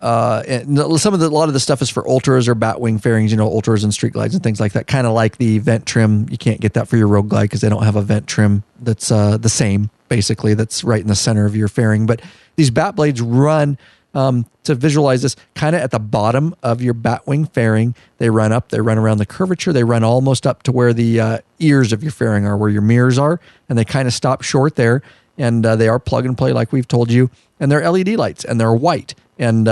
S2: a lot of the stuff is for ultras or bat wing fairings, ultras and street glides and things like that. Kind of like the vent trim. You can't get that for your road glide because they don't have a vent trim that's the same, basically, that's right in the center of your fairing. But these bat blades run, to visualize this, kind of at the bottom of your bat wing fairing. They run up, they run around the curvature, they run almost up to where the ears of your fairing are, where your mirrors are, and they kind of stop short there. And they are plug and play, like we've told you. And they're LED lights, and they're white. And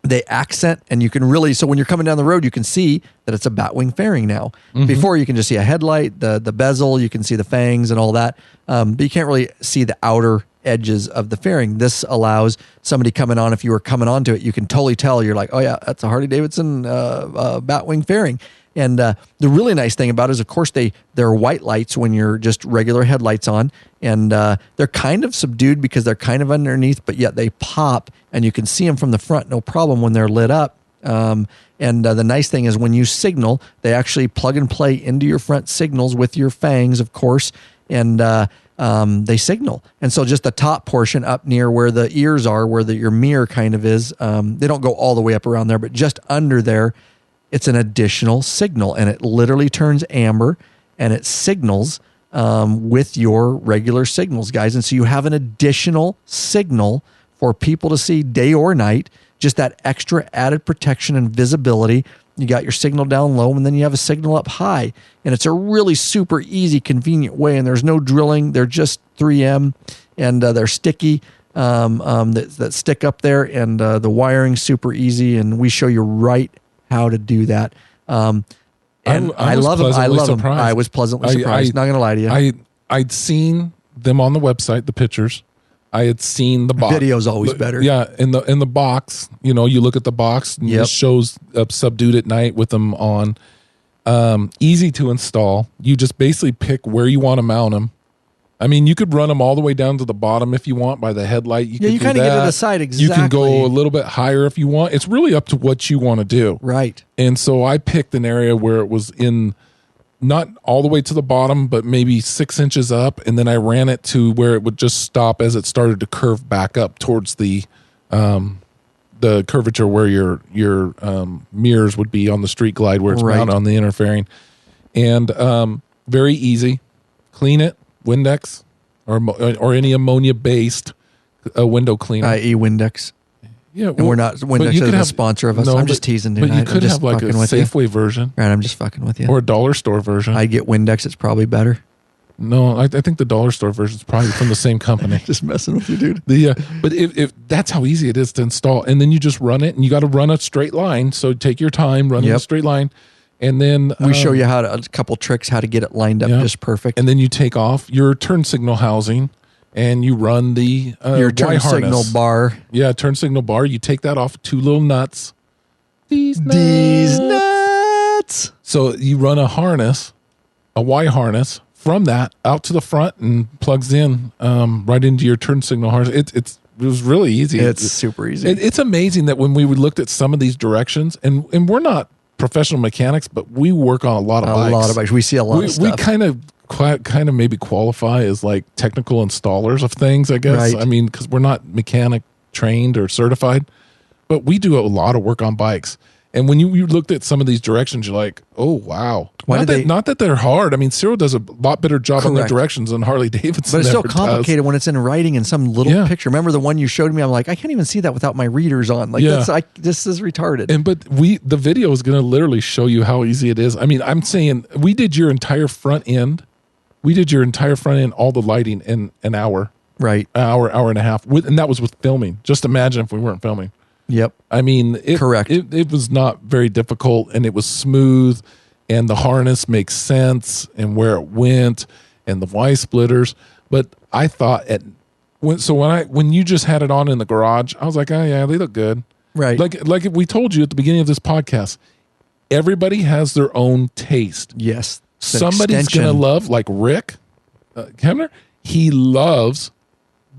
S2: they accent, and you can really, so when you're coming down the road, you can see that it's a batwing fairing now. Mm-hmm. Before, you can just see a headlight, the bezel, you can see the fangs and all that. But you can't really see the outer edges of the fairing. This allows somebody coming on, if you were coming onto it, you can totally tell. You're like, oh yeah, that's a Harley Davidson batwing fairing. And the really nice thing about it is, of course, they're white lights when you're just regular headlights on, and they're kind of subdued because they're kind of underneath, but yet they pop, and you can see them from the front, no problem, when they're lit up. And the nice thing is, when you signal, they actually plug and play into your front signals with your fangs, of course, and they signal. And so just the top portion up near where the ears are, where your mirror kind of is, they don't go all the way up around there, but just under there, it's an additional signal, and it literally turns amber, and it signals with your regular signals, guys. And so you have an additional signal for people to see day or night, just that extra added protection and visibility. You got your signal down low, and then you have a signal up high. And it's a really super easy, convenient way, and there's no drilling. They're just 3M, and they're sticky that stick up there, and the wiring's super easy, and we show you right how to do that. And I love them. I love them. I was pleasantly surprised. Not going to lie to you.
S3: I'd seen them on the website, the pictures. I had seen the box.
S2: Video's always better.
S3: Yeah, in the box, you look at the box, and it shows subdued at night with them on. Easy to install. You just basically pick where you want to mount them. I mean, you could run them all the way down to the bottom if you want by the headlight. You
S2: kind of get to the side exactly.
S3: You can go a little bit higher if you want. It's really up to what you want to do.
S2: Right.
S3: And so I picked an area where it was in not all the way to the bottom, but maybe 6 inches up, and then I ran it to where it would just stop as it started to curve back up towards the curvature where your mirrors would be on the Street Glide, where it's mounted on the interfering. And very easy. Clean it, Windex, or any ammonia based window cleaner,
S2: i.e. Windex.
S3: Yeah,
S2: and we're not Windex is a sponsor of us. No, I'm just teasing, dude.
S3: But you could have like a Safeway version,
S2: right? I'm just fucking with you.
S3: Or a dollar store version.
S2: I get Windex. It's probably better.
S3: No, I think the dollar store version is probably from the same company.
S2: Just messing with you, dude.
S3: But if that's how easy it is to install, and then you just run it, and you got to run a straight line. So take your time, run a straight line, and then
S2: we show you a couple tricks how to get it lined up just perfect.
S3: And then you take off your turn signal housing. And you run the
S2: your turn signal bar.
S3: Yeah, turn signal bar. You take that off 2 little nuts. These nuts. So you run a harness, a Y harness, from that out to the front and plugs in right into your turn signal harness. It was really easy.
S2: It's super easy.
S3: It's amazing that when we looked at some of these directions, and we're not professional mechanics, but we work on a lot of bikes.
S2: We see a lot of stuff.
S3: We kind of maybe qualify as like technical installers of things, I guess.
S2: Right.
S3: I mean, because we're not mechanic trained or certified, but we do a lot of work on bikes. And when you looked at some of these directions, you're like, oh, wow. Not that they're hard. I mean, Ciro does a lot better job on the directions than Harley Davidson.
S2: But it's still complicated when it's in writing in some little picture. Remember the one you showed me? I'm like, I can't even see that without my readers on. Like, this is retarded.
S3: But the video is going to literally show you how easy it is. I mean, I'm saying we did your entire front end. All the lighting in an hour.
S2: Right.
S3: Hour and a half. And that was with filming. Just imagine if we weren't filming.
S2: Yep.
S3: I mean,
S2: correct.
S3: It was not very difficult, and it was smooth, and the harness makes sense, and where it went, and the Y splitters. But I thought when you just had it on in the garage, I was like, oh yeah, they look good.
S2: Right.
S3: Like we told you at the beginning of this podcast, everybody has their own taste.
S2: Yes.
S3: Somebody's going to love, like Rick Kemner, he loves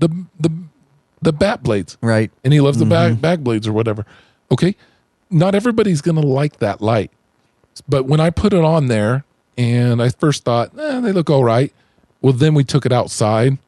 S3: the bat blades.
S2: Right.
S3: And he loves the back blades or whatever. Okay. Not everybody's going to like that light. But when I put it on there and I first thought, they look all right. Well, then we took it outside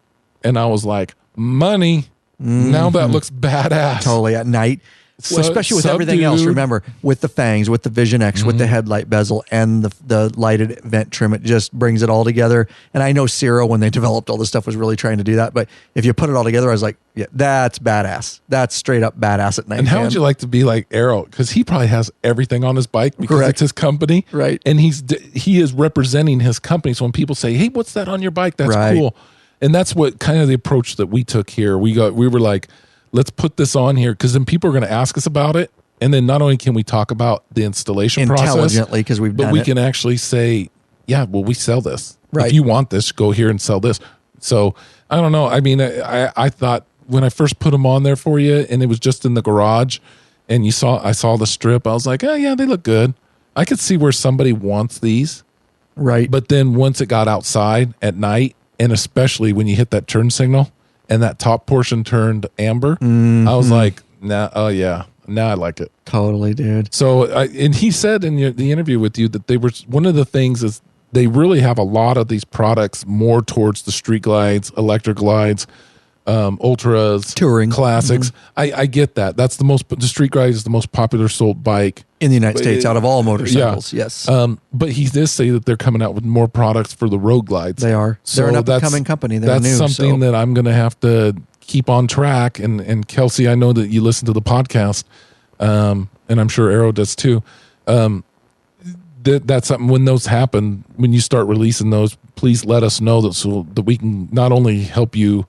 S3: and I was like, money. Now that looks badass.
S2: Totally at night. So, especially with everything else, remember, with the fangs, with the Vision X, with the headlight bezel, and the lighted vent trim, it just brings it all together. And I know Ciro, when they developed all this stuff, was really trying to do that. But if you put it all together, I was like, yeah, that's badass. That's straight up badass at night.
S3: And how would you like to be like Arrow? Because he probably has everything on his bike because it's his company.
S2: Right.
S3: And he is representing his company. So when people say, hey, what's that on your bike? That's cool. And that's what kind of the approach that we took here. We were like, let's put this on here because then people are going to ask us about it. And then not only can we talk about the installation process
S2: intelligently because
S3: but we can actually say, yeah, well, we sell this.
S2: Right.
S3: If you want this, go here and sell this. So I don't know. I mean, I thought when I first put them on there for you and it was just in the garage and I saw the strip, I was like, oh yeah, they look good. I could see where somebody wants these.
S2: Right.
S3: But then once it got outside at night, and especially when you hit that turn signal, and that top portion turned amber, I was like, now I like it.
S2: Totally, dude.
S3: So, and he said in the interview with you that they were, one of the things is they really have a lot of these products more towards the street glides, electric glides, ultras,
S2: touring
S3: classics. I get that. That's the street glide is the most popular sold bike
S2: in the United States out of all motorcycles. Yeah. Yes.
S3: But he does say that they're coming out with more products for the road glides.
S2: They are.
S3: So
S2: they're an up-and-coming company.
S3: That's something that I'm going to have to keep on track. And Kelsey, I know that you listen to the podcast, and I'm sure Arrow does too. That's something when those happen, when you start releasing those, please let us know so that we can not only help you,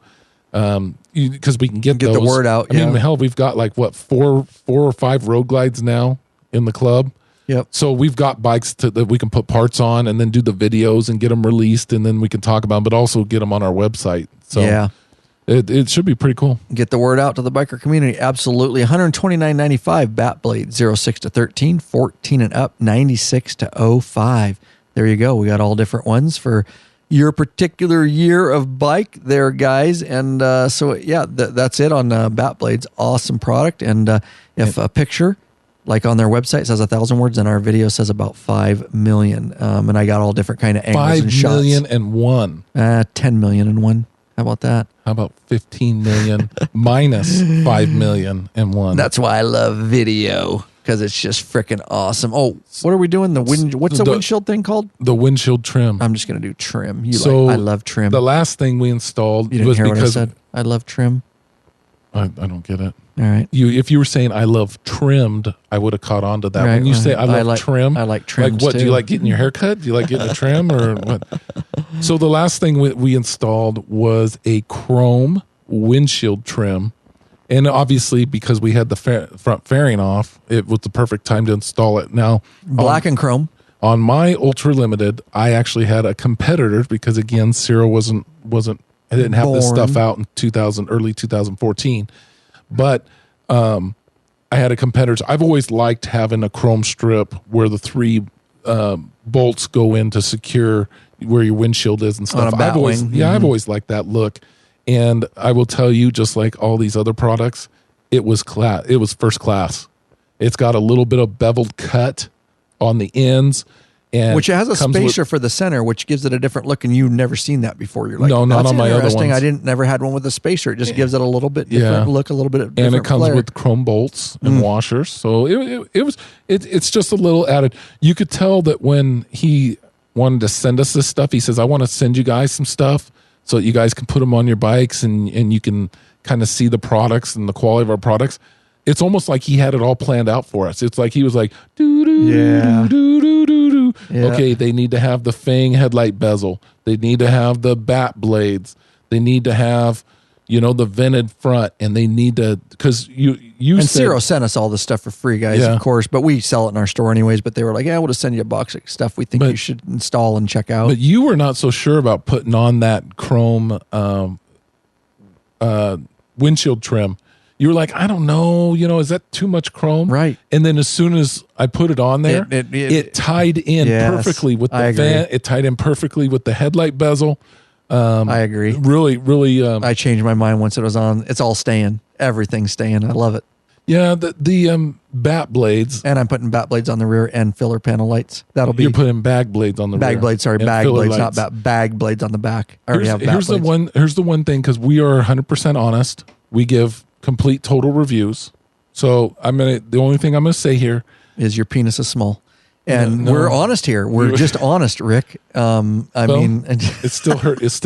S3: because we can get
S2: the word out.
S3: I mean, hell, we've got like what, four or five road glides now in the club.
S2: Yep.
S3: So we've got bikes that we can put parts on and then do the videos and get them released, and then we can talk about them, but also get them on our website. So
S2: yeah,
S3: it should be pretty cool.
S2: Get the word out to the biker community. Absolutely. $129.95 bat blade, 06 to 13, 14 and up, 96 to 05. There you go. We got all different ones for your particular year of bike there, guys. And so, yeah, that's it on bat blades. Awesome product. And if a picture Like on their website it says 1,000 words, and our video says about 5 million. And I got all different kind of angles and shots.
S3: 5,000,001.
S2: 10 million and one. How about that?
S3: How about 15 million minus 5,000,001?
S2: That's why I love video, because it's just freaking awesome. Oh, what are we doing? What's the windshield thing called?
S3: The windshield trim.
S2: I'm just going to do trim. I love trim.
S3: The last thing we installed
S2: you didn't
S3: was
S2: hear
S3: because
S2: what I said? I love trim.
S3: I don't get it.
S2: All right.
S3: If you were saying I love trimmed, I would have caught on to that. Right, when you say I love trim,
S2: I like trim.
S3: Like what?
S2: Too.
S3: Do you like getting your hair cut? Do you like getting a trim or what? So the last thing we installed was a chrome windshield trim. And obviously, because we had the front fairing off, it was the perfect time to install it. Now,
S2: black and chrome.
S3: On my Ultra Limited, I actually had a competitor because, again, Ciro wasn't. I didn't have this stuff out in early 2014, but I had a competitor. I've always liked having a chrome strip where the 3 bolts go in to secure where your windshield is and stuff.
S2: On a bat wing.
S3: Yeah, I've always liked that look. And I will tell you, just like all these other products, it was first class. It's got a little bit of beveled cut on the ends. And
S2: which it has a spacer for the center, which gives it a different look, and you've never seen that before. You're like,
S3: no, not on my other ones.
S2: I never had one with a spacer. It just gives it a little bit different look, a little bit different
S3: and it comes
S2: flair.
S3: with chrome bolts and washers. So it's just a little added. You could tell that when he wanted to send us this stuff, he says, "I want to send you guys some stuff so that you guys can put them on your bikes and you can kind of see the products and the quality of our products." It's almost like he had it all planned out for us. It's like he was like, okay, they need to have the Fang headlight bezel. They need to have the bat blades. They need to have, the vented front, and they need to, because you
S2: and Ciro sent us all this stuff for free, guys, of course, but we sell it in our store anyways. But they were like, we'll just send you a box of stuff we think you should install and check out.
S3: But you were not so sure about putting on that chrome windshield trim. You were like, I don't know, is that too much chrome?
S2: Right.
S3: And then as soon as I put it on there, it tied in perfectly with the fan. It tied in perfectly with the headlight bezel.
S2: I agree.
S3: Really, really.
S2: I changed my mind once it was on. It's all staying. Everything's staying. I love it.
S3: Yeah, the bat blades.
S2: And I'm putting bat blades on the rear and filler panel lights.
S3: You're putting bag blades on the rear.
S2: Bag blades, not bag blades on the back. I already have bat
S3: blades. Here's the one thing, because we are 100% honest. We give complete total reviews. So the only thing I'm gonna say here
S2: is your penis is small. And we're honest here. We're just honest, Rick.
S3: It still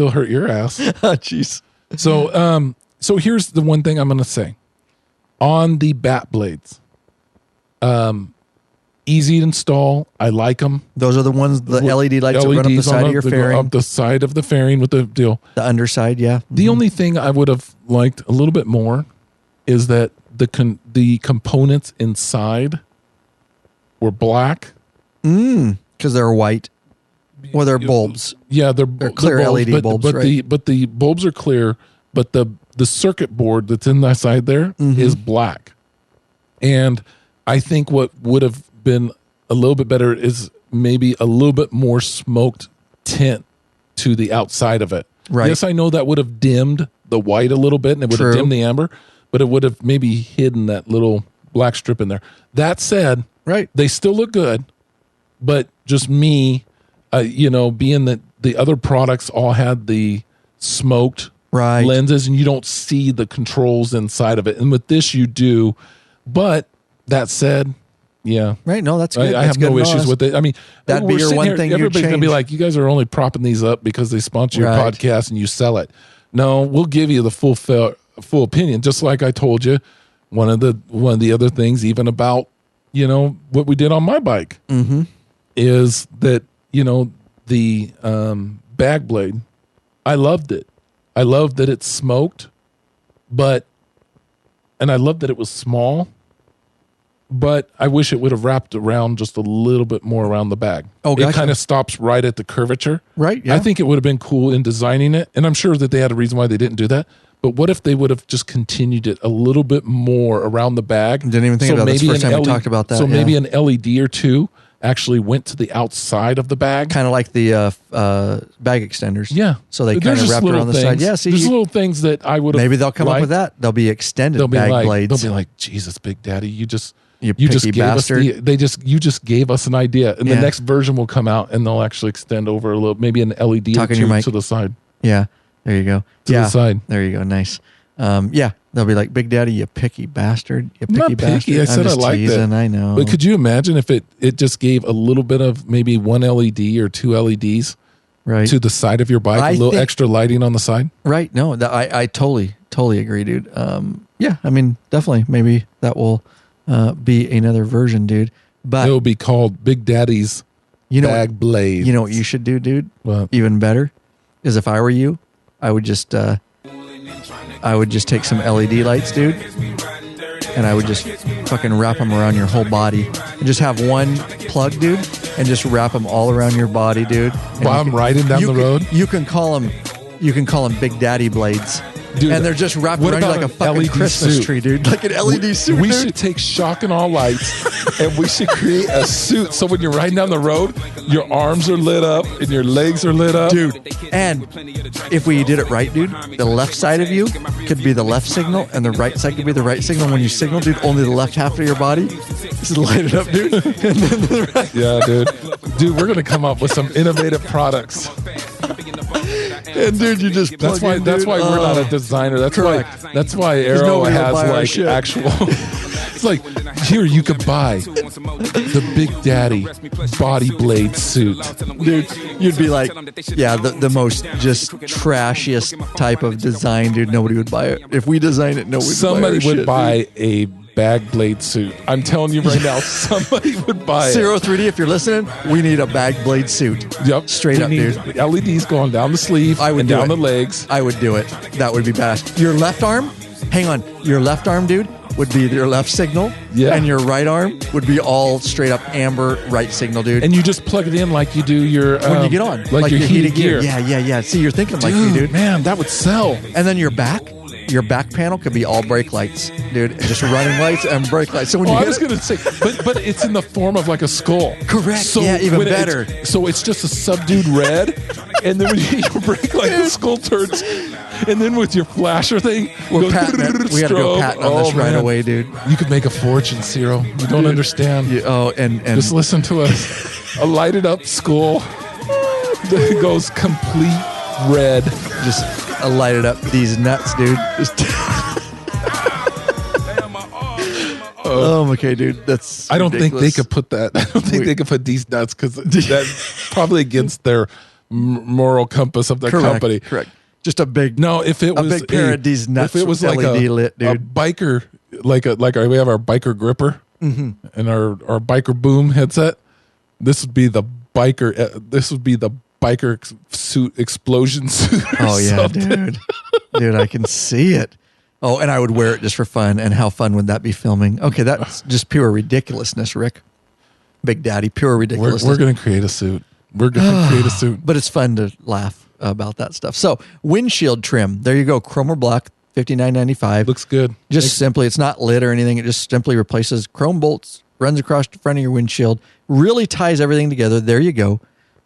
S3: hurt your ass.
S2: Oh, jeez.
S3: So here's the one thing I'm gonna say. On the bat blades, easy to install. I like them.
S2: Those are the ones, the LED lights that run up the side of your fairing.
S3: Up the side of the fairing with the deal.
S2: The underside, yeah.
S3: The only thing I would have liked a little bit more is that the components inside were black.
S2: Because they're white. Well, they're bulbs.
S3: Yeah, they're
S2: clear
S3: bulbs,
S2: LED bulbs, right?
S3: But the bulbs are clear, but the circuit board that's in the side there is black. And I think what would have been a little bit better is maybe a little bit more smoked tint to the outside of it.
S2: Right.
S3: Yes, I know that would have dimmed the white a little bit, and it would have dimmed the amber, but it would have maybe hidden that little black strip in there. That said, they still look good, but just me, being that the other products all had the smoked lenses, and you don't see the controls inside of it. And with this, you do. But that said,
S2: right. No, that's good.
S3: I have no issues with it. I mean,
S2: that'd be your one thing.
S3: Everybody's gonna be like, you guys are only propping these up because they sponsor your podcast and you sell it. No, we'll give you the full opinion. Just like I told you, one of the other things, even about what we did on my bike, is that the bag blade. I loved it. I loved that it smoked, and I loved that it was small. But I wish it would have wrapped around just a little bit more around the bag. Oh, gotcha. It kind of stops right at the curvature.
S2: Right, yeah.
S3: I think it would have been cool in designing it, and I'm sure that they had a reason why they didn't do that. But what if they would have just continued it a little bit more around the bag?
S2: Didn't even think about that. That's the first time we talked about that.
S3: So maybe an LED or two actually went to the outside of the bag.
S2: Kind of like the bag extenders.
S3: Yeah.
S2: So they kind of wrapped around the side. Yeah, see,
S3: there's little things that I would have
S2: maybe they'll come up with that. They'll be extended bag blades.
S3: They'll be like, Jesus, Big Daddy, you just...
S2: You
S3: just
S2: picky
S3: gave
S2: bastard.
S3: us you just gave us an idea, and
S2: Yeah.
S3: the next version will come out, and they'll actually extend over a little, maybe an LED
S2: Talking
S3: or
S2: your
S3: two
S2: mic.
S3: to the side.
S2: Yeah, there you go.
S3: To the side.
S2: There you go. Nice. Yeah, they'll be like, Big Daddy, you picky bastard. You
S3: I'm
S2: picky
S3: not picky.
S2: bastard.
S3: I said
S2: I'm
S3: I
S2: just
S3: liked
S2: teasing,
S3: it.
S2: I know.
S3: But could you imagine if it just gave a little bit of maybe one LED or two LEDs
S2: right.
S3: to the side of your bike, a little extra lighting on the side?
S2: Right. No, I totally agree, dude. Yeah, I mean, definitely. Maybe that will be another version, dude. But
S3: It will be called Big Daddy's Bag Blade.
S2: You know what you should do, dude?
S3: What?
S2: Even better is if I were you, I would just take some LED lights, dude, and I would just fucking wrap them around your whole body and just have one plug, dude, and just wrap them all around your body, dude. And
S3: While I'm riding down the road?
S2: You can call them Big Daddy blades.
S3: Dude,
S2: and they're just wrapped
S3: what
S2: around you
S3: about
S2: like a
S3: an
S2: fucking
S3: LED
S2: Christmas
S3: suit?
S2: tree, dude. Like an LED suit,
S3: We
S2: dude.
S3: should take shock and all lights, and we should create a suit so when you're riding down the road, your arms are lit up and your legs are lit up.
S2: Dude, and if we did it right, dude, the left side of you could be the left signal and the right side could be the right signal. When you signal, dude, only the left half of your body just light it up, dude. And then the right.
S3: Yeah, dude. Dude, we're going to come up with some innovative products.
S2: And dude, you just plug in,
S3: That's
S2: dude.
S3: why we're not a designer. That's
S2: correct.
S3: why Arrow
S2: nobody will
S3: has
S2: buy our
S3: like
S2: shit.
S3: actual. It's like, here you could buy the Big Daddy body blade suit.
S2: Dude, you'd be like, yeah, the most just trashiest type of design, dude. Nobody would buy it. If we design it, nobody
S3: Somebody would
S2: would
S3: buy a bag blade suit. I'm telling you right now, somebody would buy it.
S2: Zero 3D, if you're listening, we need a bag blade suit.
S3: Yep.
S2: Straight
S3: We
S2: up,
S3: need
S2: dude.
S3: LEDs going down the sleeve
S2: I would
S3: and
S2: do
S3: down
S2: it.
S3: the legs.
S2: I would do it. That would be best. Your left arm, hang on, your left arm, dude, would be your left signal.
S3: Yeah.
S2: And your right arm would be all straight up amber right signal, dude.
S3: And you just plug it in like you do your
S2: when you get on.
S3: like your heated gear.
S2: Yeah. See, you're thinking like
S3: Dude,
S2: me, dude.
S3: man, that would sell.
S2: And then your back panel could be all brake lights, dude. Just running lights and brake lights. So when
S3: Oh,
S2: you
S3: I
S2: hit
S3: was
S2: it,
S3: going to say, but it's in the form of like a skull.
S2: Correct. Yeah, even
S3: when
S2: better.
S3: So it's just a subdued red, and then when you hit your brake light, the skull turns. And then with your flasher thing,
S2: we're patenting it. We got to go
S3: strobe.
S2: patent on this right
S3: man.
S2: away, dude.
S3: You could make a fortune, Ciro. You don't understand.
S2: And
S3: Just listen to us. A lighted up skull that goes complete red.
S2: just lighted up these nuts, dude. Just okay, dude. That's
S3: I don't think they
S2: ridiculous.
S3: could put that. I don't think they could put these nuts because that's probably against their moral compass of their company.
S2: Correct. Just a big
S3: No, if it
S2: a
S3: was
S2: big pair of these nuts.
S3: if it was like
S2: LED
S3: a,
S2: lit,
S3: a
S2: dude.
S3: biker, we have our biker gripper and our biker boom headset. This would be the biker. This would be the biker suit explosion suit.
S2: Oh yeah,
S3: something.
S2: dude. I can see it. Oh, and I would wear it just for fun. And how fun would that be filming? Okay, that's just pure ridiculousness, Rick. Big Daddy, pure ridiculousness.
S3: We're going to create a suit. We're going to create a suit.
S2: But it's fun to laugh about that stuff. So windshield trim. There you go. Chrome or black, $59.95.
S3: Looks good.
S2: Just simply, it's not lit or anything. It just simply replaces chrome bolts, runs across the front of your windshield, really ties everything together. There you go.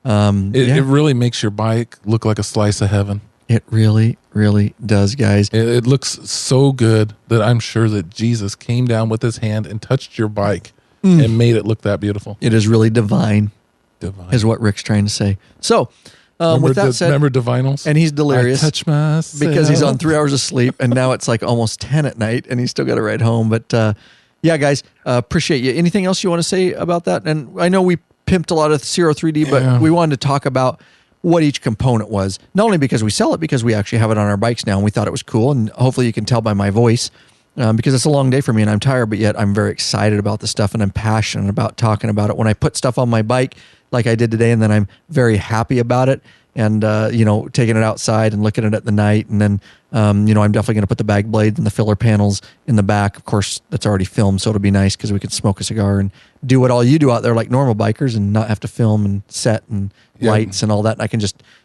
S3: It really makes your bike look like a slice of heaven.
S2: It really, really does, guys.
S3: It looks so good that I'm sure that Jesus came down with his hand and touched your bike and made it look that beautiful.
S2: It is really divine,
S3: Divine.
S2: is what Rick's trying to say. So,
S3: Remember
S2: with that said,
S3: remember Divinals?
S2: and he's delirious
S3: I touch myself.
S2: because he's on 3 hours of sleep, and now it's like almost 10 at night, and he's still got to ride home. But yeah, guys, appreciate you. Anything else you want to say about that? And I know we pimped a lot of Ciro 3D, but
S3: Yeah.
S2: we wanted to talk about what each component was. Not only because we sell it, because we actually have it on our bikes now, and we thought it was cool. And hopefully you can tell by my voice, because it's a long day for me, and I'm tired, but yet I'm very excited about the stuff, and I'm passionate about talking about it. When I put stuff on my bike, like I did today, and then I'm very happy about it, and taking it outside and looking at it at the night, and then I'm definitely going to put the bag blades and the filler panels in the back. Of course, that's already filmed, so it'll be nice because we can smoke a cigar and do what all you do out there like normal bikers, and not have to film and set and lights and all that. And I can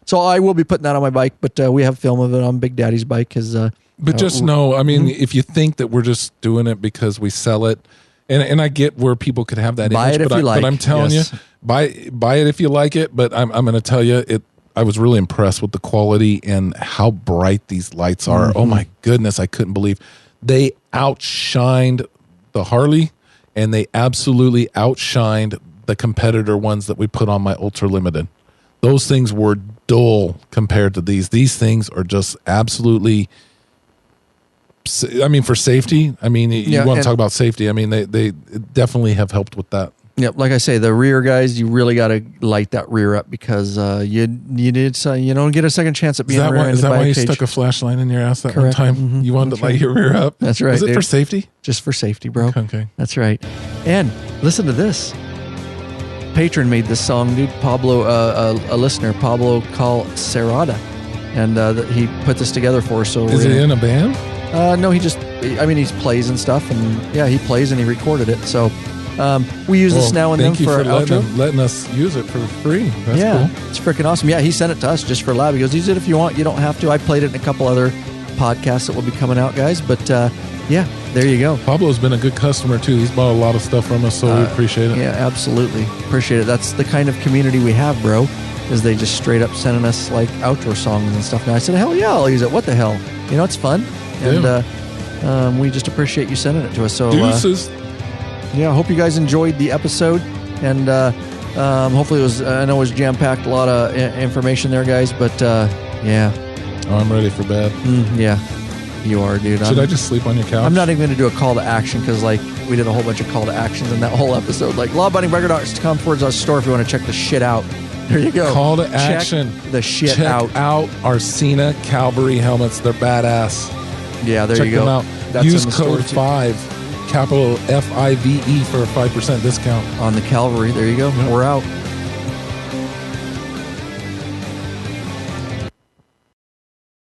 S2: so I will be putting that on my bike, but we have film of it on Big Daddy's bike because.
S3: But just know, I mean, if you think that we're just doing it because we sell it, and I get where people could have that
S2: Buy
S3: image,
S2: it if you like.
S3: but I'm telling
S2: Yes.
S3: you, buy it if you like it. But I'm going to tell you, I was really impressed with the quality and how bright these lights are. Oh my goodness, I couldn't believe they outshined the Harley and they absolutely outshined the competitor ones that we put on my Ultra Limited. Those things were dull compared to these. These things are just absolutely, I mean, for safety, I mean, you want to talk about safety. I mean, they definitely have helped with that.
S2: Yep, like I say, the rear guys, you really got to light that rear up because you don't get a second chance at being rear-ended.
S3: Is that
S2: by
S3: why
S2: a
S3: you
S2: cage.
S3: stuck a flashlight in your ass that
S2: Correct.
S3: one time?
S2: Mm-hmm.
S3: You wanted to light your rear up?
S2: That's right.
S3: Was it for safety?
S2: Just for safety, bro.
S3: Okay.
S2: That's right. And listen to this. Patron made this song, dude. Pablo, a listener, Pablo Cal Cerrada, and he put this together for us. So
S3: is it in a band?
S2: No, he plays and stuff, and yeah, he plays and he recorded it. So we use this now and then for our outro.
S3: Letting us use it for free. That's cool.
S2: It's freaking awesome. Yeah, he sent it to us just for Lab. He goes, use it if you want. You don't have to. I played it in a couple other podcasts that will be coming out, guys. But yeah, there you go.
S3: Pablo's been a good customer too. He's bought a lot of stuff from us, so we appreciate it.
S2: Yeah, absolutely. Appreciate it. That's the kind of community we have, bro, is they just straight up sending us like outro songs and stuff. Now I said, hell yeah, I'll use it. What the hell? You know, it's fun. And we just appreciate you sending it to us. So
S3: Deuces.
S2: Yeah, I hope you guys enjoyed the episode, and hopefully it was. I know it was jam packed, a lot of information there, guys. But yeah,
S3: I'm ready for bed.
S2: Yeah, you are, dude.
S3: Should I just sleep on your couch?
S2: I'm not even going to do a call to action because, like, we did a whole bunch of call to actions in that whole episode. Like, lawbindingrecord.com/store if you want to check the shit out. There you go.
S3: Call to action.
S2: Check the shit out.
S3: Check out our Cena Calvary helmets. They're badass.
S2: Yeah, there you go.
S3: Check them out.
S2: That's
S3: Use
S2: in the
S3: code
S2: store,
S3: 5, capital FIVE for a 5% discount
S2: on the Calvary. There you go. Yep. We're out.